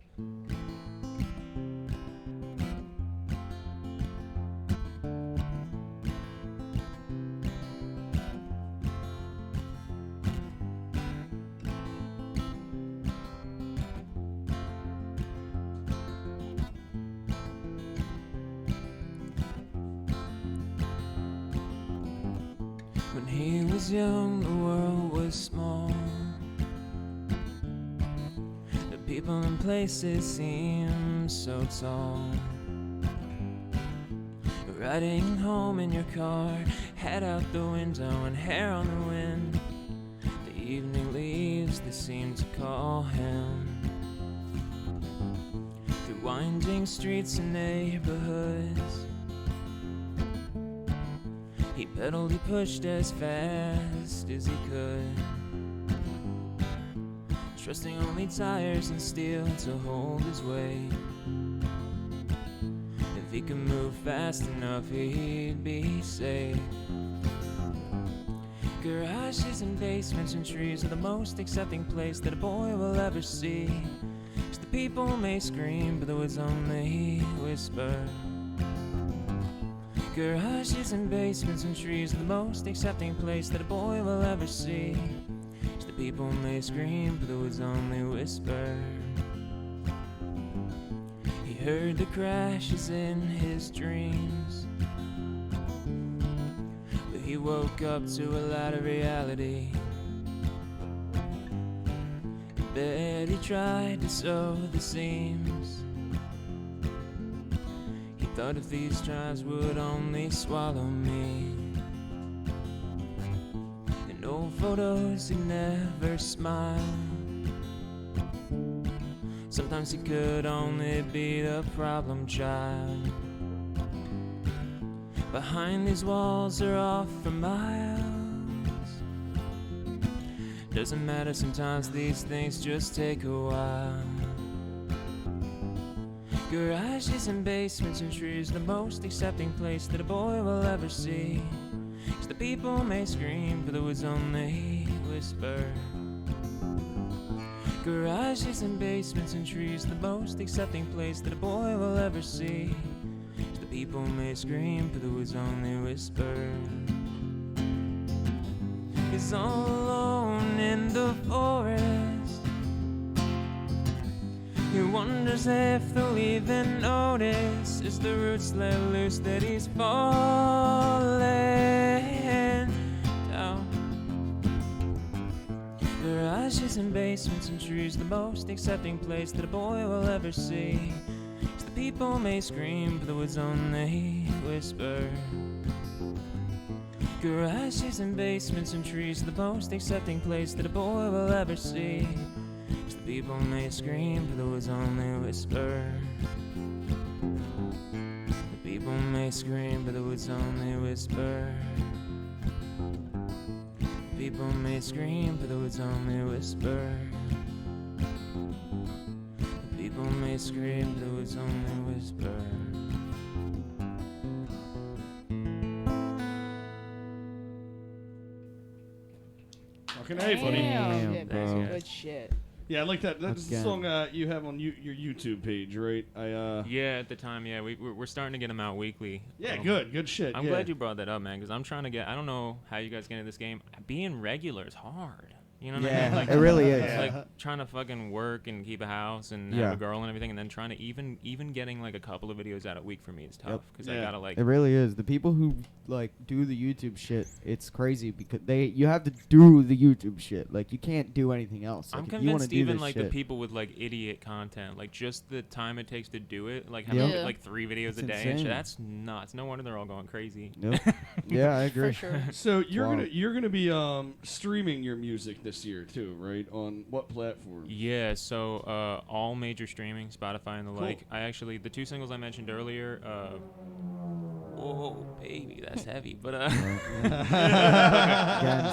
When he was young, the world was small. The people and places seemed so tall. Riding home in your car, head out the window and hair on the wind. The evening leaves, they seem to call him. Through winding streets and neighborhoods, he pedaled, he pushed as fast as he could, trusting only tires and steel to hold his weight. If he could move fast enough, he'd be safe. Garages and basements and trees are the most accepting place that a boy will ever see. 'Cause the people may scream, but the woods only whisper. Garages and basements and trees are the most accepting place that a boy will ever see. 'Cause the people may scream, but the woods only whisper. He heard the crashes in his dreams, but he woke up to a louder reality. In bed he tried to sew the seams. He thought if these tries would only swallow me. In old photos he never smiled. Sometimes he could only be the problem child. Behind these walls are off for miles. Doesn't matter, sometimes these things just take a while. Garages and basements and trees are the most accepting place that a boy will ever see. 'Cause the people may scream, but the woods only whisper. Garages and basements and trees are the most accepting place that a boy will ever see. 'Cause the people may scream, but the woods only whisper. He's all alone in the forest. He wonders if they'll even notice as the roots let loose that he's falling down. Garages and basements and trees, the most accepting place that a boy will ever see. 'Cause the people may scream, but the woods only whisper. Garages and basements and trees, the most accepting place that a boy will ever see. 'Cause the people may scream, but the woods only whisper. The people may scream, but the woods only whisper. People may scream, but the woods only whisper. People may scream, but the woods only whisper. Fucking A, buddy. Damn, Shit, bro. man. Good shit. Yeah, I like that. That's the Again. song you have on your YouTube page, right? Yeah, at the time, yeah, we're starting to get them out weekly. Yeah, good shit. I'm yeah. glad you brought that up, man, because I'm trying to get. I don't know how you guys get into this game. Being regular is hard. You know what I mean? Yeah, Like, it really is. Yeah. Like trying to fucking work and keep a house and Yeah. have a girl and everything, and then trying to even getting like a couple of videos out a week for me is tough because I Yeah. gotta like. It really is. The people who like do the YouTube shit, it's crazy because you have to do the YouTube shit. Like you can't do anything else. I'm Like, if you wanna convinced do even this like shit, the people with like idiot content, like just the time it takes to do it, like Yeah. having like 3 videos It's a day and insane. shit, that's nuts. No wonder they're all going crazy. Nope. Yeah, I For agree. sure. So Wow. you're gonna be streaming your music this year too, right? On what platform? Yeah, so all major streaming, Spotify and the Cool. like. I actually the 2 singles I mentioned earlier. Whoa, baby, that's heavy. But Again,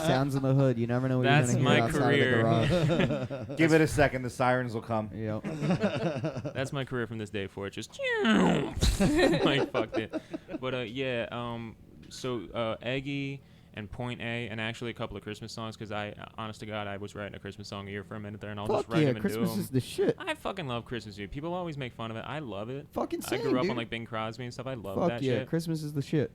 sounds in the hood. You never know what That's you're my gonna hear outside career. of the garage. Give it a second. The sirens will come. Yep. that's my career from this day forward. Just like fucked it. But so Eggy and Point A, and actually a couple of Christmas songs, because honest to God, I was writing a Christmas song a year for a minute there, and I'll Fuck just write yeah, them and Christmas do them. is the shit. I fucking love Christmas music. People always make fun of it. I love it. Fucking I same, grew up dude. on like Bing Crosby and stuff. I love Fuck that yeah, shit. Christmas is the shit.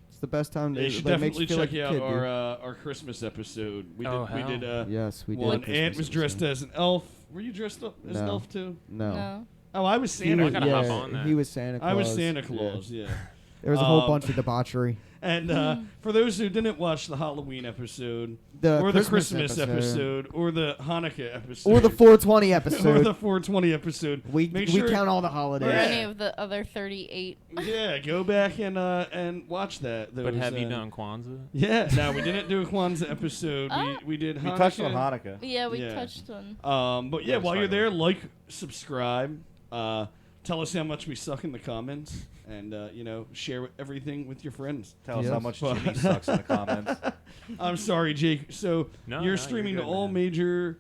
It's the best time. You should like, makes definitely you feel check like a out kid, dude. our Christmas episode. We Oh, did hell. Yes, we did. one. Christmas Ant was dressed episode. as an elf. Were you dressed up as an No. elf too? No. No. Oh, I was He Santa. was, gotta hop yeah, on that. he was Santa Claus. I was Santa Yeah. Claus. Yeah. There was a whole Um, bunch of debauchery. And for those who didn't watch the Halloween episode, The or the Christmas Christmas episode, or the Hanukkah episode, or the 420 or episode. the 420 episode, we make we sure- count all the Or holidays. Yeah. any of the other 38. yeah, go back and watch that. But Those, have you done Kwanzaa? Yeah, no, we didn't do a Kwanzaa episode. We did. We Hanukkah. touched on Hanukkah. Yeah, we Yeah. touched on. But yeah, Yeah, while you're sorry. there, like, subscribe, tell us how much we suck in the comments, and share everything with your friends. Tell us Yes. how much Jimmy sucks in the comments. I'm sorry, Jake. So No, you're no, streaming you're to good, all man. major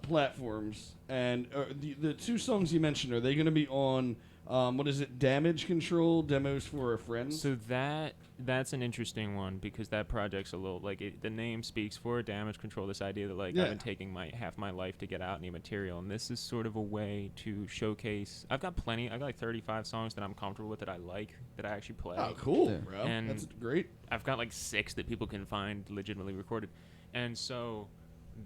platforms, and the 2 songs you mentioned, are they going to be on? What is it? Damage Control demos for a friend. So that's an interesting one, because that project's a little like the name speaks for it, Damage Control. This idea that like Yeah. I've been taking half my life to get out any material, and this is sort of a way to showcase. I've got like 35 songs that I'm comfortable with, that I like, that I actually play. Oh, cool, Yeah. bro. And- That's great. I've got like 6 that people can find legitimately recorded, and so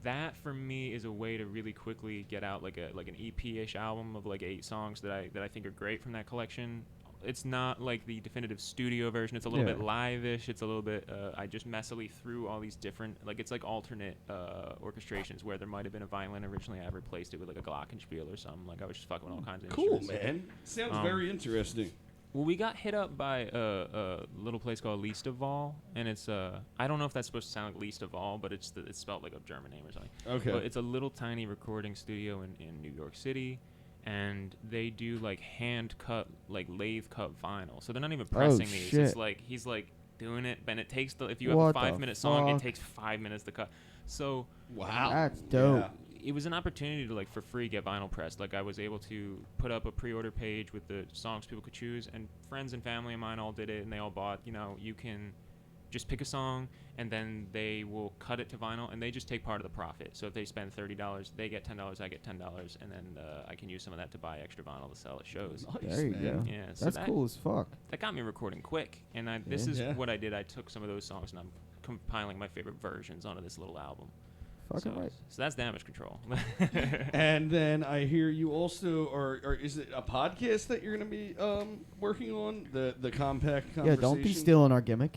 that for me is a way to really quickly get out like an EP-ish album of like 8 songs that I think are great from that collection. It's not like the definitive studio version. It's a little Yeah. bit live-ish. It's a little bit. I just messily threw all these different, like it's like alternate orchestrations where there might have been a violin originally. I replaced it with like a glockenspiel or something. Like I was just fucking with all kinds of Cool, instruments. man. Sounds Um, very interesting. Well, we got hit up by a little place called Least of All, and it's I don't know if that's supposed to sound like Least of All, but it's spelled like a German name or something. Okay. But it's a little tiny recording studio in New York City, and they do like hand cut, like lathe cut vinyl. So they're not even pressing these. shit. It's like he's like doing it, and it takes if you have What a the 5-minute song, it fuck? takes 5 minutes to cut. So Wow. That's dope. Yeah. it was an opportunity to like for free get vinyl pressed. Like I was able to put up a pre-order page with the songs people could choose, and friends and family of mine all did it, and they all bought. You can just pick a song, and then they will cut it to vinyl, and they just take part of the profit. So if they spend $30, they get $10, I get $10, and then I can use some of that to buy extra vinyl to sell at shows. There you go. Yeah, so That's that, cool as fuck. That got me recording quick, and this is Yeah. what I did. I took some of those songs, and I'm compiling my favorite versions onto this little album. Fucking So, right. so that's Damage Control. And then I hear you also are is it a podcast that you're going to be working on? The Compact Yeah, Conversation? don't be stealing our gimmick.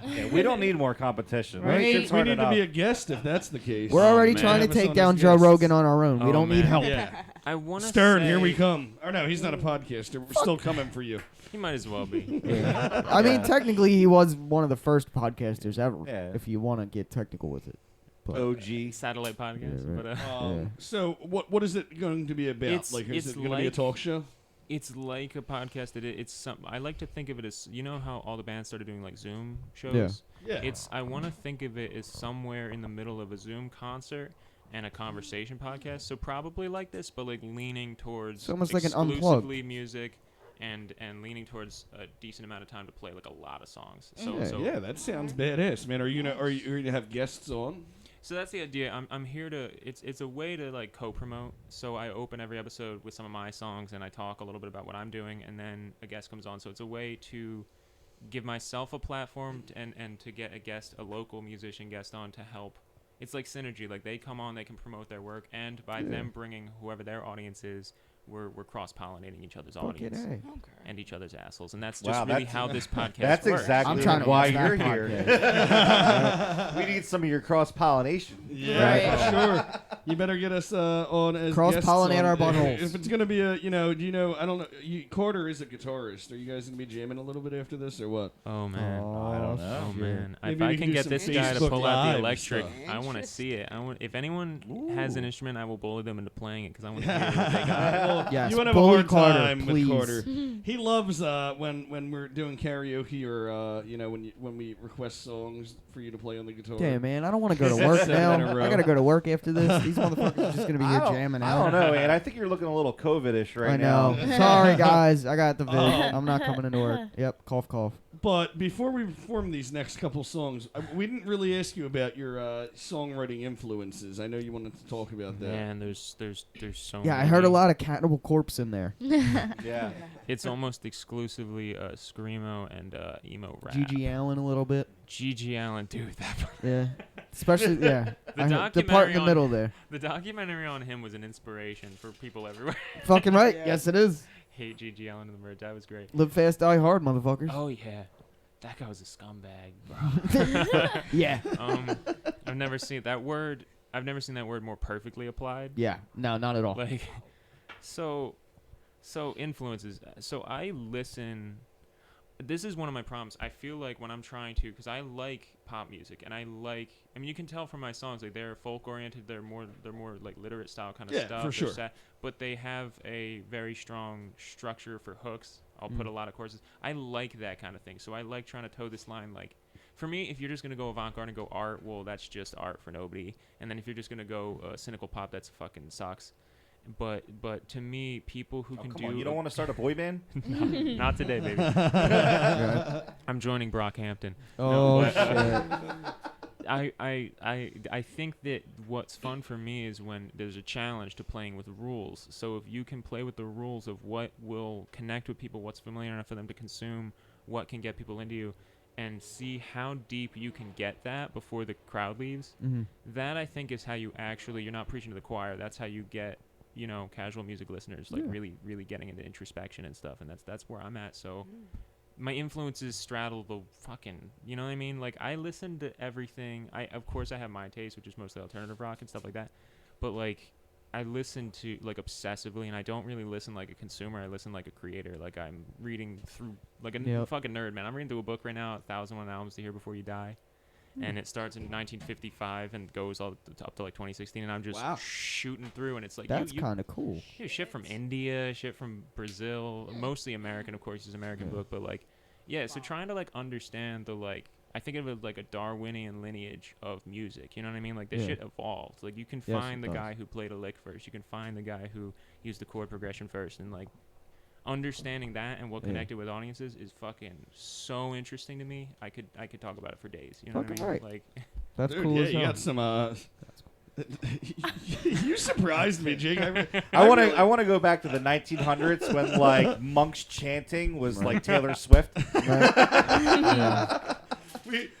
Yeah, we don't need more competition. We Right? need, Shit's we hard need to enough. be a guest if that's the case. We're already man. trying to Have us take on down as Joe guests. Rogan on our own. We Oh, don't need man. help. Yeah. I want to Stern, here we come. Or no, he's not a podcaster. We're still coming for you. He might as well be. Yeah. I mean, technically, he was one of the first podcasters ever. Yeah. If you want to get technical with it. But OG. Satellite podcast. Yeah, right. But Yeah. So what is it going to be about? It's- Like, is it's it going to be a like- talk show? it's like a podcast. It's some. I like to think of it as, you know how all the bands started doing like Zoom shows. Yeah. I want to think of it as somewhere in the middle of a Zoom concert and a conversation podcast. So probably like this, but like leaning towards It's almost like an exclusively music, and leaning towards a decent amount of time to play like a lot of songs. So Yeah. so Yeah, that sounds badass, man. Are you gonna have guests on? So that's the idea. I'm here to. It's a way to like co-promote. So I open every episode with some of my songs, and I talk a little bit about what I'm doing, and then a guest comes on. So it's a way to give myself a platform and to get a local musician guest on to help. It's like synergy. Like they come on, they can promote their work, and by them bringing whoever their audience is, we're cross-pollinating each other's audience and each other's assholes, and that's just really how this podcast that's works. exactly I'm trying to why watch you're that here. We need some of your cross-pollination. Yeah, for sure. You better get us on as Cross-pollinate guests on- our buttholes. If it's gonna be a, do you know? I don't know. Carter is a guitarist. Are you guys gonna be jamming a little bit after this or what? Oh man. I don't know. Oh man! Maybe If we I can can do get some this guy to Facebook pull out Live the electric, stuff. I want to see it. If anyone has an instrument, I will bully them into playing it because I want to hear what they got. Well, Yes, you want to have a bully hard Carter, time please. with Carter. He loves when we're doing karaoke or when we request songs for you to play on the guitar. Damn, man, I don't want to go to work 7 in a now. row. I gotta go to work after this. These motherfuckers are just gonna be here jamming I out. don't know, man. I think you're looking a little COVID-ish right I know. now. Sorry, guys. I got the vid. I'm not coming into work. Yep. Cough, cough. But before we perform these next couple songs, we didn't really ask you about your songwriting influences. I know you wanted to talk about that. Man, there's so. Yeah, I many. heard a lot of Cannibal Corpse in there. Yeah. It's almost exclusively screamo and emo rap. G.G. Allen a little bit. G.G. Allen, dude. Yeah. Especially, yeah. The I heard the part in the documentary middle there. The documentary on him was an inspiration for people everywhere. Fucking right. Yeah. Yes, it is. Hate G.G. Allen and the Birds. That was great. Live fast, die hard, motherfuckers. Oh yeah, that guy was a scumbag, bro. Yeah. I've never seen that word. I've never seen that word more perfectly applied. Yeah. No, not at all. Like, so influences. So I listen. This is one of my problems. I feel like when I'm trying to, because I like pop music, and I mean, you can tell from my songs, like they're folk oriented. They're more like literate style kind of stuff. for sure. But they have a very strong structure for hooks. I'll put a lot of choruses. I like that kind of thing. So I like trying to toe this line. Like, for me, if you're just gonna go avant-garde and go art, well, that's just art for nobody. And then if you're just gonna go cynical pop, that's fucking sucks. But to me, people who can Come do on, you don't want to start a boy band? No, not today, baby. I'm joining Brockhampton. Oh, No, shit. I think that what's fun for me is when there's a challenge to playing with rules. So if you can play with the rules of what will connect with people, what's familiar enough for them to consume, what can get people into you, and see how deep you can get that before the crowd leaves, that I think is how you actually, you're not preaching to the choir, that's how you get, casual music listeners like really getting into introspection and stuff, and that's where I'm at. So my influences straddle the fucking, you know what I mean? Like, I listen to everything. Of course I have my taste, which is mostly alternative rock and stuff like that, but like I listen to like obsessively, and I don't really listen like a consumer. I listen like a creator. Like I'm reading through like a fucking nerd, man. I'm reading through a book right now, 1,001 Albums to Hear Before You Die. And it starts in 1955 and goes all up to like 2016, and I'm just shooting through, and it's like That's kind of cool. Shit from India, shit from Brazil, mostly American, of course, is American book, but like, so trying to like understand the like, I think of it like a Darwinian lineage of music. You know what I mean? Like this shit evolved. Like you can find the guy who played a lick first, you can find the guy who used the chord progression first, and like understanding that and what connected with audiences is fucking so interesting to me. I could talk about it for days. You know what I mean? Right. Like, that's Dude, cool. yeah, As you hell. got some. You surprised me, Jake. I want to go back to the 1900s when like monks chanting was like Taylor Swift.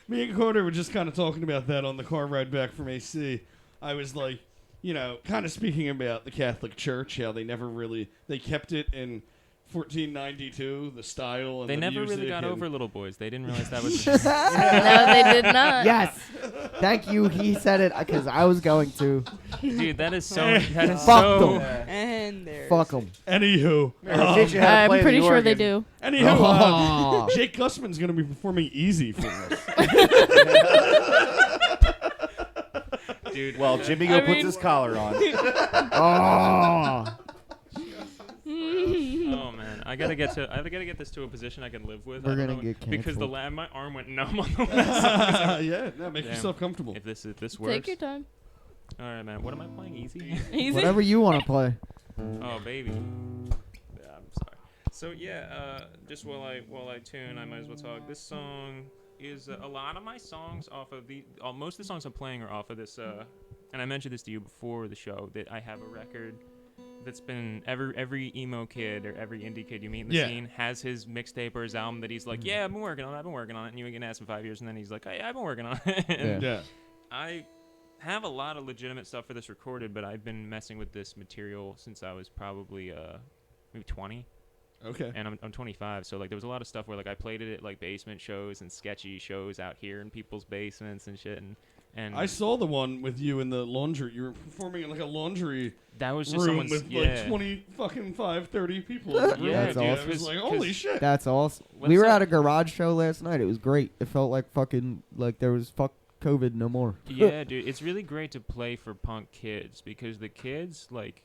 Me and Carter were just kind of talking about that on the car ride back from AC. I was like, kind of speaking about the Catholic Church, how they kept it in 1492, the style and they the never music really got and- over little boys. They didn't realize that was. No, they did not. Yes. Thank you. He said it because I was going to. Dude, that is so. That is Fuck so. them. And there's Fuck them. Anywho, Teach you how to I'm play the pretty sure they organ. do. Anywho, Jake Gussman's going to be performing Easy for us. Dude, Well, Jimmy Go puts his collar on. Oh. Oh man, I gotta get this to a position I can live with. We're I don't gonna know, get because canceled. my arm went numb on the last. Yeah, no, make Damn. yourself comfortable. If this works. Take your time. All right, man. What am I playing? Easy. Easy. Whatever you want to play. Oh baby. Yeah, I'm sorry. So yeah, just while I tune, I might as well talk. This song is a lot of my songs off of most of the songs I'm playing are off of this. And I mentioned this to you before the show that I have a record that's been every emo kid or every indie kid you meet in the scene has his mixtape or his album that he's like, yeah, I've been working on it, and you can ask him 5 years, and then he's like, hey, I've been working on it. And I have a lot of legitimate stuff for this recorded, but I've been messing with this material since I was probably maybe 20. Okay. And I'm 25, so like there was a lot of stuff where like I played it at like basement shows and sketchy shows out here in people's basements and shit. And I saw the one with you in the laundry. You were performing in like a laundry that was just room someone's with like 30 people. Yeah, dude. awesome. I was like, holy shit. That's awesome. What's We were up? at a garage show last night. It was great. It felt like fucking like there was COVID no more. Yeah, dude, it's really great to play for punk kids because the kids like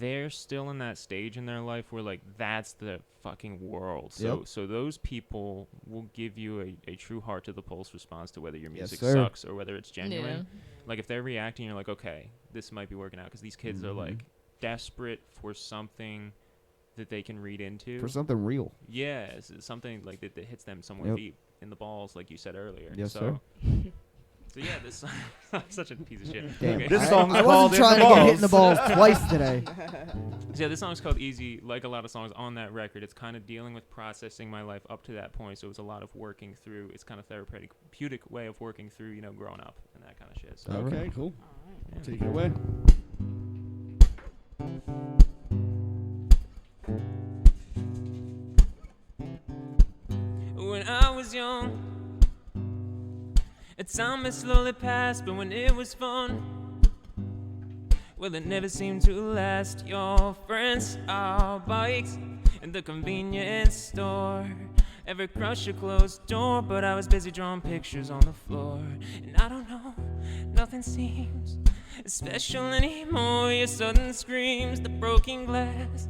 they're still in that stage in their life where like that's the fucking world. So those people will give you a true heart to the pulse response to whether your music sucks or whether it's genuine. Yeah. Like if they're reacting, you're like, okay, this might be working out because these kids are like desperate for something that they can read into. For something real. Yeah, it's something like that hits them somewhere deep in the balls, like you said earlier. Yes, so, sir. So yeah, this such a piece of shit. Damn. Okay. This song's I called wasn't trying In the to get Balls. hit in the balls twice today. So yeah, this song's called Easy. Like a lot of songs on that record, it's kind of dealing with processing my life up to that point. So it's a lot of working through. It's kind of therapeutic way of working through, you know, growing up and that kind of shit. So Okay, cool. yeah. Take it away. When I was young, a time had slowly passed, but when it was fun, well, it never seemed to last. Your friends, our bikes, in the convenience store. Ever crush your closed door, but I was busy drawing pictures on the floor. And I don't know, nothing seems special anymore. Your sudden screams, the broken glass,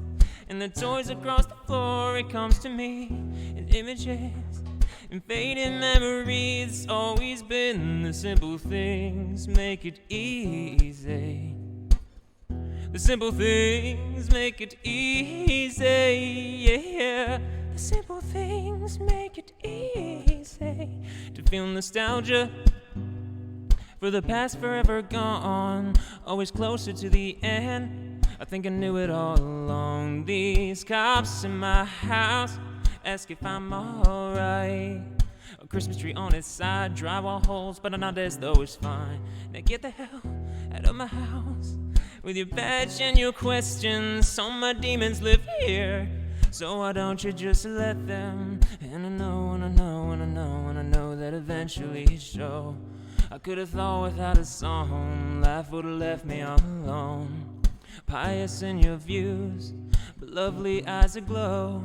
and the toys across the floor. It comes to me in images and fading memories. It's always been the simple things make it easy. The simple things make it easy, yeah. The simple things make it easy to feel nostalgia for the past forever gone, always closer to the end. I think I knew it all along. These cops in my house ask if I'm alright. A Christmas tree on its side, drywall holes, but not as though it's fine. Now get the hell out of my house with your badge and your questions. Some of my demons live here, so why don't you just let them? And I know that eventually it'll show. I could have thought without a song, life would have left me all alone. Pious in your views, but lovely eyes aglow.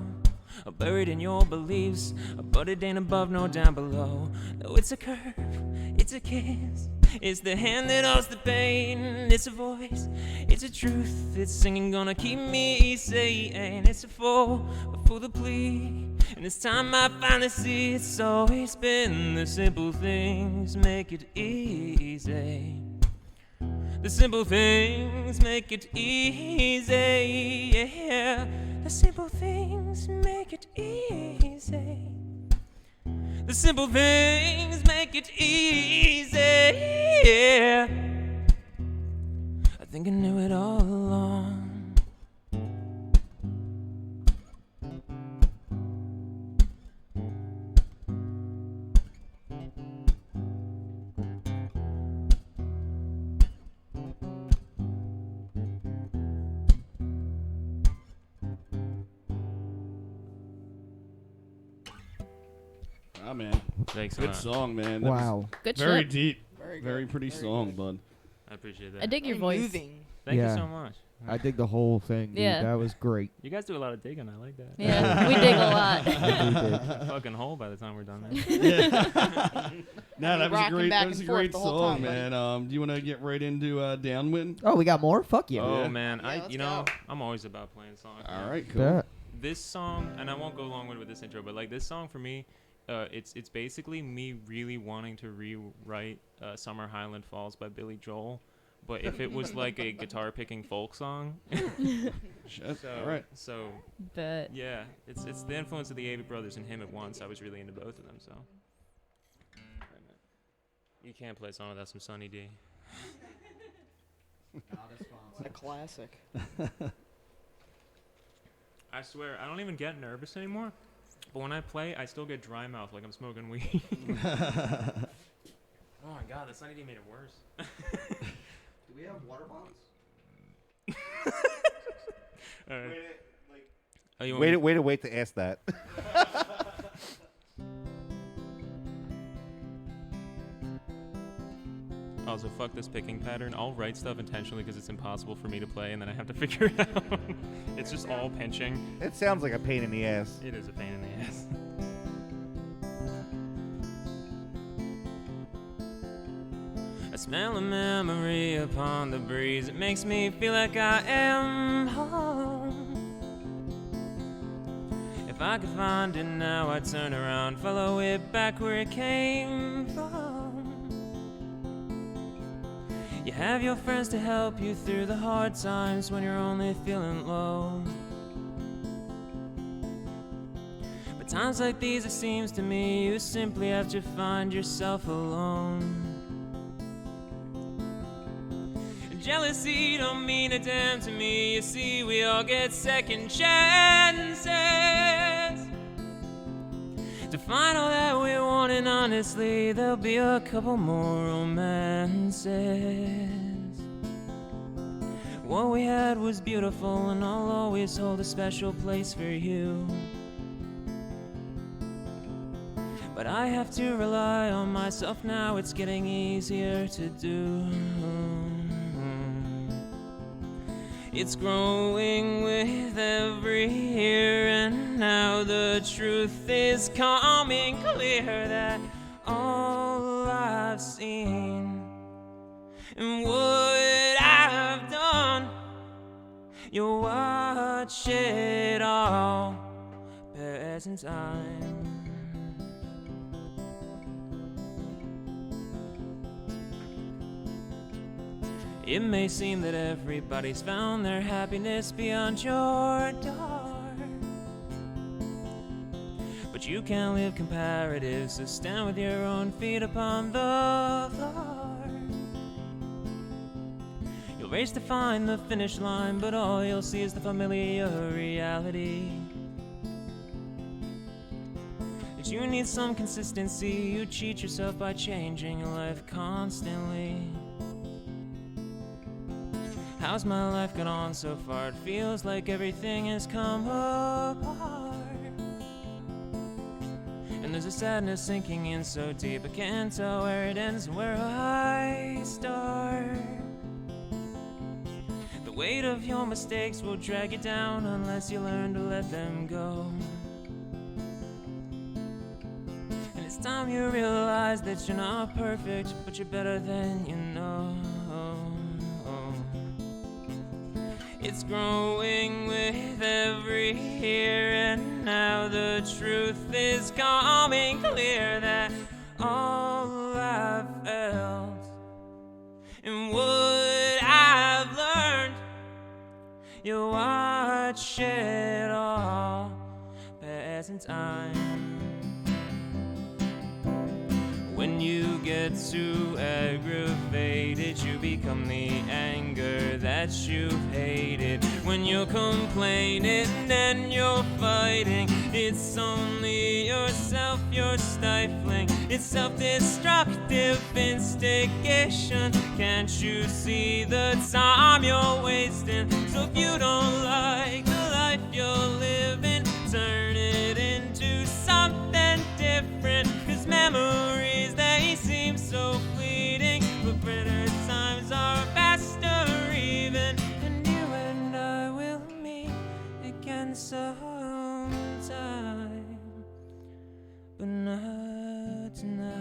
Buried in your beliefs, but it ain't above nor down below. No, it's a curve, it's a kiss, it's the hand that holds the pain. It's a voice, it's a truth, it's singing gonna keep me sane. It's a fall for the plea, and it's time I finally see. It's always been the simple things make it easy. The simple things make it easy, yeah. The simple things make it easy. The simple things make it easy, yeah. I think I knew it all along. Ah, man. Thanks a Good lot. song, man. That was Wow. Good very shit. deep. Very Very good. pretty Very song, good. bud. I appreciate I that. dig your Very voice. moving. Thank Yeah. you so much. I dig the whole thing, dude. Yeah. That was great. You guys do a lot of digging. I like that. Yeah, we dig a lot. I Fucking hole by the time we're done. Man. Nah, that was a Rocking great, back that was a and forth great the whole song, time, buddy. man. Do you want to get right into Downwind? Oh, we got more? Fuck yeah. Oh Yeah. man, Yeah, let's you know, go. I'm always about playing songs. All man. right, cool. Bet. This song, and I won't go long with this intro, but like this song for me, it's basically me really wanting to rewrite "Summer Highland Falls" by Billy Joel, but if it was like a guitar picking folk song. Shit. So, All right. So But yeah, it's the influence of the Avey Brothers and him at once. I was really into both of them. So You can't play a song without some Sunny D. A classic. I swear, I don't even get nervous anymore. But when I play, I still get dry mouth like I'm smoking weed. Oh my god, the Sunny D made it worse. Do we have water bottles? Oh, you want me- Wait to ask that. Oh, so fuck this picking pattern. I'll write stuff intentionally because it's impossible for me to play, and then I have to figure it out. It's just all pinching. It sounds like a pain in the ass. It is a pain in the ass. I smell a memory upon the breeze. It makes me feel like I am home. If I could find it now, I'd turn around, follow it back where it came from. You have your friends to help you through the hard times when you're only feeling low. But times like these, it seems to me, you simply have to find yourself alone. Jealousy don't mean a damn to me. You see, we all get second chances to find all that we want, and honestly, there'll be a couple more romances. What we had was beautiful, and I'll always hold a special place for you. But I have to rely on myself now, it's getting easier to do. It's growing with every year, and now the truth is coming clear that all I've seen and what I've done, you watch it all pass in time. It may seem that everybody's found their happiness beyond your door, but you can't live comparative, so stand with your own feet upon the floor. You'll race to find the finish line, but all you'll see is the familiar reality. That you need some consistency, you cheat yourself by changing your life constantly. How's my life gone on so far? It feels like everything has come apart. And there's a sadness sinking in so deep, I can't tell where it ends and where I start. The weight of your mistakes will drag you down unless you learn to let them go. And it's time you realize that you're not perfect, but you're better than you know. It's growing with every year, and now the truth is coming clear that all I've felt and what I've learned, you watch it all pass in time. When you get too aggravated, you become the anger that you've hated. When you're complaining and you're fighting, it's only yourself you're stifling. It's self-destructive instigation. Can't you see the time you're wasting? So if you don't like the life you're living, turn it into something different. 'Cause memories, they seem so fleeting, but better times are faster even. And you and I will meet again sometime, but not tonight.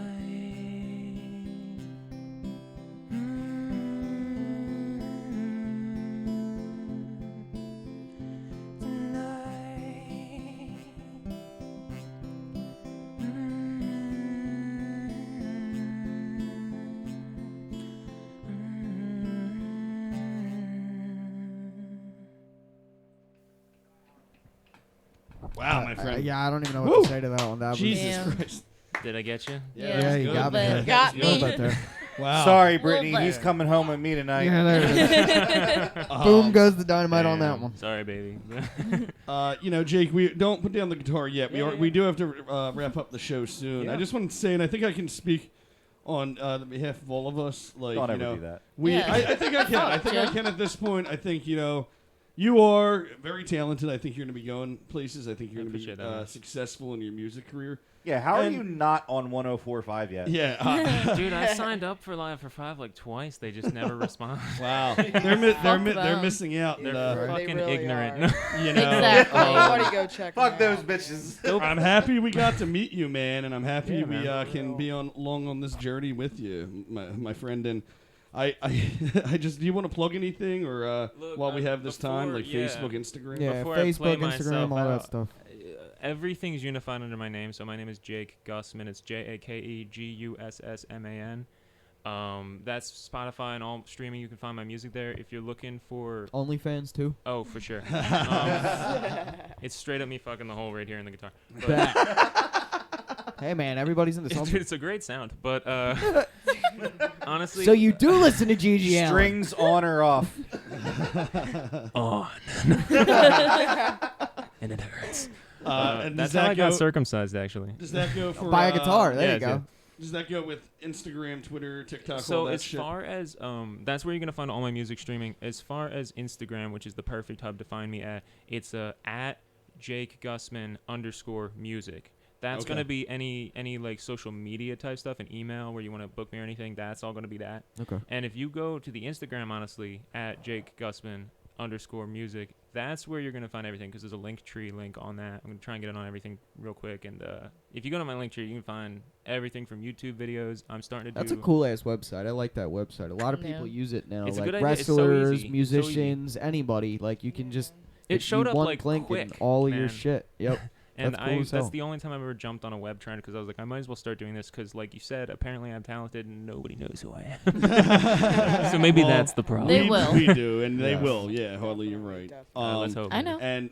Wow, my friend. Yeah, I don't even know what to say to that one. That Jesus Damn. Christ. Did I get you? Yeah, you good. got me. But- there. Got A little me. bit there. Wow. Sorry, Brittany. Well, He's but- coming home with me tonight. Yeah, there it is. Boom goes the dynamite on that one. Sorry, baby. Jake, we don't put down the guitar yet. Yeah, We do have to wrap up the show soon. Yeah. I just wanted to say, and I think I can speak on the behalf of all of us. Like, Don't ever do that. Yeah. I think I can. I think I Jim. can at this point. I think you are very talented. I think you're going to be going places. I think you're going to be appreciate that, man. successful in your music career. Yeah, how are And- you not on 104.5 yet? Yeah. Dude, I signed up for Live for 5 like twice. They just never respond. Wow. Fuck they're them. missing out. They're And, They fucking really ignorant. are. you know, Exactly. Everybody go check Fuck them those out. bitches. I'm happy we got to meet you, man, and I'm happy Yeah, we man. can be along on this journey with you, my friend. And I just, do you want to plug anything, or Look, while we have this time, before- like yeah. Facebook, Instagram? Yeah, Before I play Facebook, myself Instagram, all that out, stuff. Everything's unified under my name. So my name is Jake Gussman. It's JakeGussman. That's Spotify and all streaming. You can find my music there. If you're looking for, OnlyFans too. oh, for sure. It's straight up me fucking the hole right here in the guitar. But Bet. Hey man, everybody's into it's, something. it's a great sound. But honestly, So you do listen to Gigi Allen. Strings on or off? on. And it hurts. And does That's how I that got go? circumcised, actually. Does that go for Buy a guitar. There yeah, you go. Does that go with Instagram, Twitter, TikTok, all So that as shit? far as that's where you're gonna find all my music streaming. As far as Instagram, which is the perfect hub to find me at, it's at Jake Gussman _music. That's Okay. gonna be any like social media type stuff, and email where you want to book me or anything. That's all gonna be that. Okay. And if you go to the Instagram, honestly, at Jake Gussman _music, that's where you're gonna find everything, because there's a Linktree link on that. I'm gonna try and get it on everything real quick. And if you go to my Linktree, you can find everything from YouTube videos. I'm starting to That's do. a cool ass website. I like that website. A lot of people Yeah. use it now. It's a like good idea. It's so wrestlers, easy. So musicians, anybody. Like you can just It showed up one like link quick, and all of your man. shit. Yep. And That's cool as hell. that's the only time I've ever jumped on a web trend, because I was like, I might as well start doing this, because like you said, apparently I'm talented and nobody knows who I am. So maybe Well, that's the problem. They we, will. We do, and they Yes. will. Yeah, Harley, you're right. Definitely. Let's hope. I know. And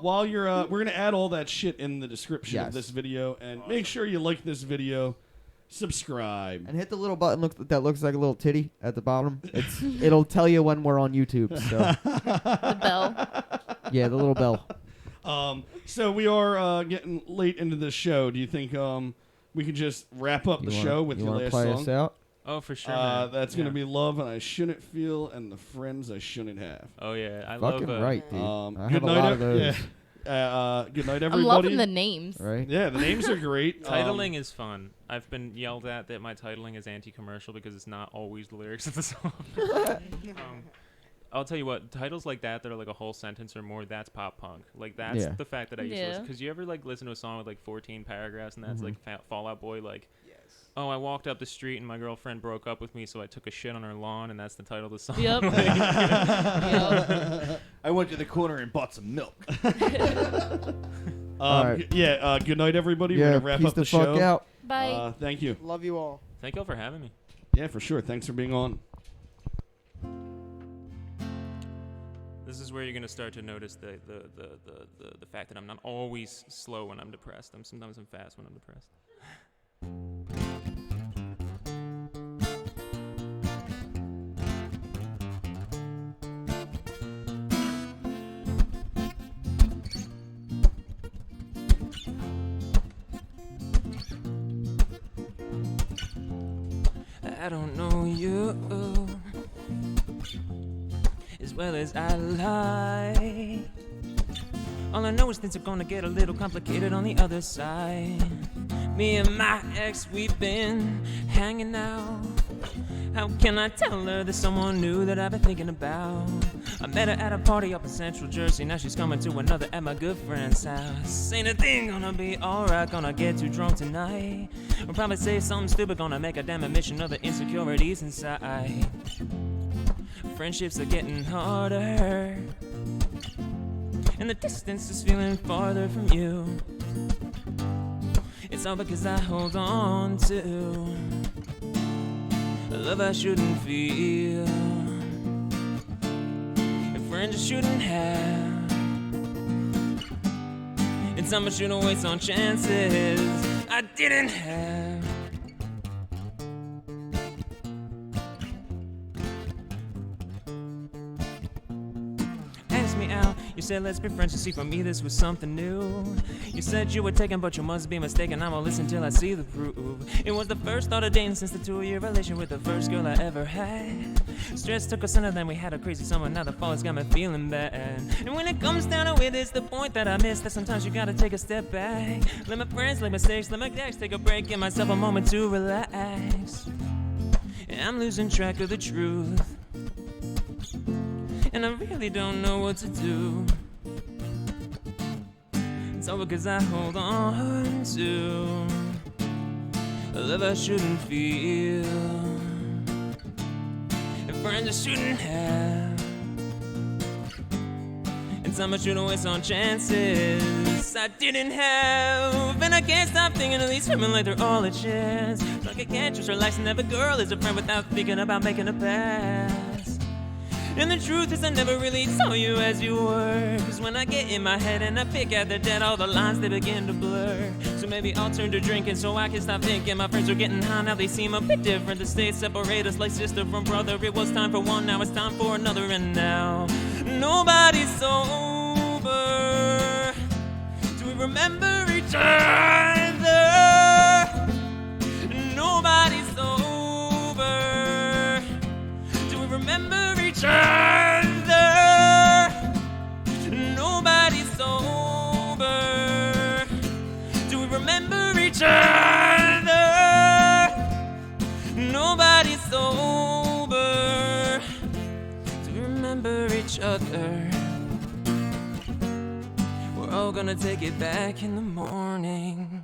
while you're, we're gonna add all that shit in the description of Yes. this video, and make sure you like this video, subscribe. And hit the little button that looks like a little titty at the bottom. It'll tell you when we're on YouTube. So The bell. yeah, the little bell. So we are getting late into the show. Do you think we could just wrap up the show with you your wanna last play song? us out? Oh, for sure. Man. That's Yeah. gonna be Love and I Shouldn't Feel and the Friends I Shouldn't Have. Oh yeah, I Fucking love. right, dude. I Good have a night, lot of those. Yeah. Good night, everybody. I'm loving the names. Right? Yeah, the names are great. Titling is fun. I've been yelled at that my titling is anti-commercial because it's not always the lyrics of the song. I'll tell you what, titles like that are like a whole sentence or more, that's pop punk. Like that's Yeah. the fact that I used to Yeah. listen. Because you ever like listen to a song with like 14 paragraphs and that's like Fall Out Boy, like, oh, I walked up the street and my girlfriend broke up with me, so I took a shit on her lawn, and that's the title of the song. Yep. Yep. I went to the corner and bought some milk. All right. Good night, everybody. We're Yeah, gonna wrap peace up the the fuck show. out. Bye. Thank you. Love you all. Thank y'all for having me. Yeah, for sure. Thanks for being on. This is where you're gonna start to notice the fact that I'm not always slow when I'm depressed. Sometimes I'm fast when I'm depressed. I don't know you as well as I like. All I know is things are gonna get a little complicated on the other side. Me and my ex, we've been hanging out. How can I tell her there's someone new that I've been thinking about? I met her at a party up in Central Jersey. Now she's coming to another at my good friend's house. Ain't a thing gonna be alright, gonna get too drunk tonight. Or probably say something stupid, gonna make a damn admission of the insecurities inside. Friendships are getting harder, and the distance is feeling farther from you. It's all because I hold on to a love I shouldn't feel, and friends I shouldn't have. And time I shouldn't waste on chances I didn't have. Asked me out, you said let's be friends. You see, for me this was something new. You said you were taken, but you must be mistaken. I won't listen till I see the proof. It was the first thought of dating since the 2-year relation with the first girl I ever had. Stress took us under, then we had a crazy summer. Now the fall has got me feeling bad. And when it comes down to it, it's the point that I miss. That sometimes you gotta take a step back. Let my friends, let mistakes, let my decks take a break. Give myself a moment to relax. And I'm losing track of the truth. And I really don't know what to do. It's all because I hold on to a love I shouldn't feel, and friends I shouldn't have, and time I shouldn't waste on chances I didn't have. And I can't stop thinking of these women like they're all a chance. Like I can't just relax and have a girl as a friend without thinking about making a pass. And the truth is I never really saw you as you were. Cause when I get in my head and I pick at the dead, all the lines they begin to blur. So maybe I'll turn to drinking so I can stop thinking. My friends are getting high, now they seem a bit different. The states separate us like sister from brother. It was time for one, now it's time for another. And now nobody's sober. Do we remember each other? Nobody's sober. Do we remember each other? Nobody's sober. Do we remember each other? Nobody's sober. Do we remember each other? We're all gonna take it back in the morning.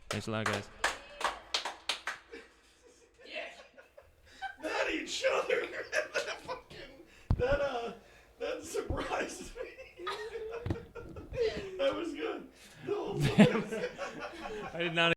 Thanks a lot, guys. Not each other. That surprised me. That was good. I did not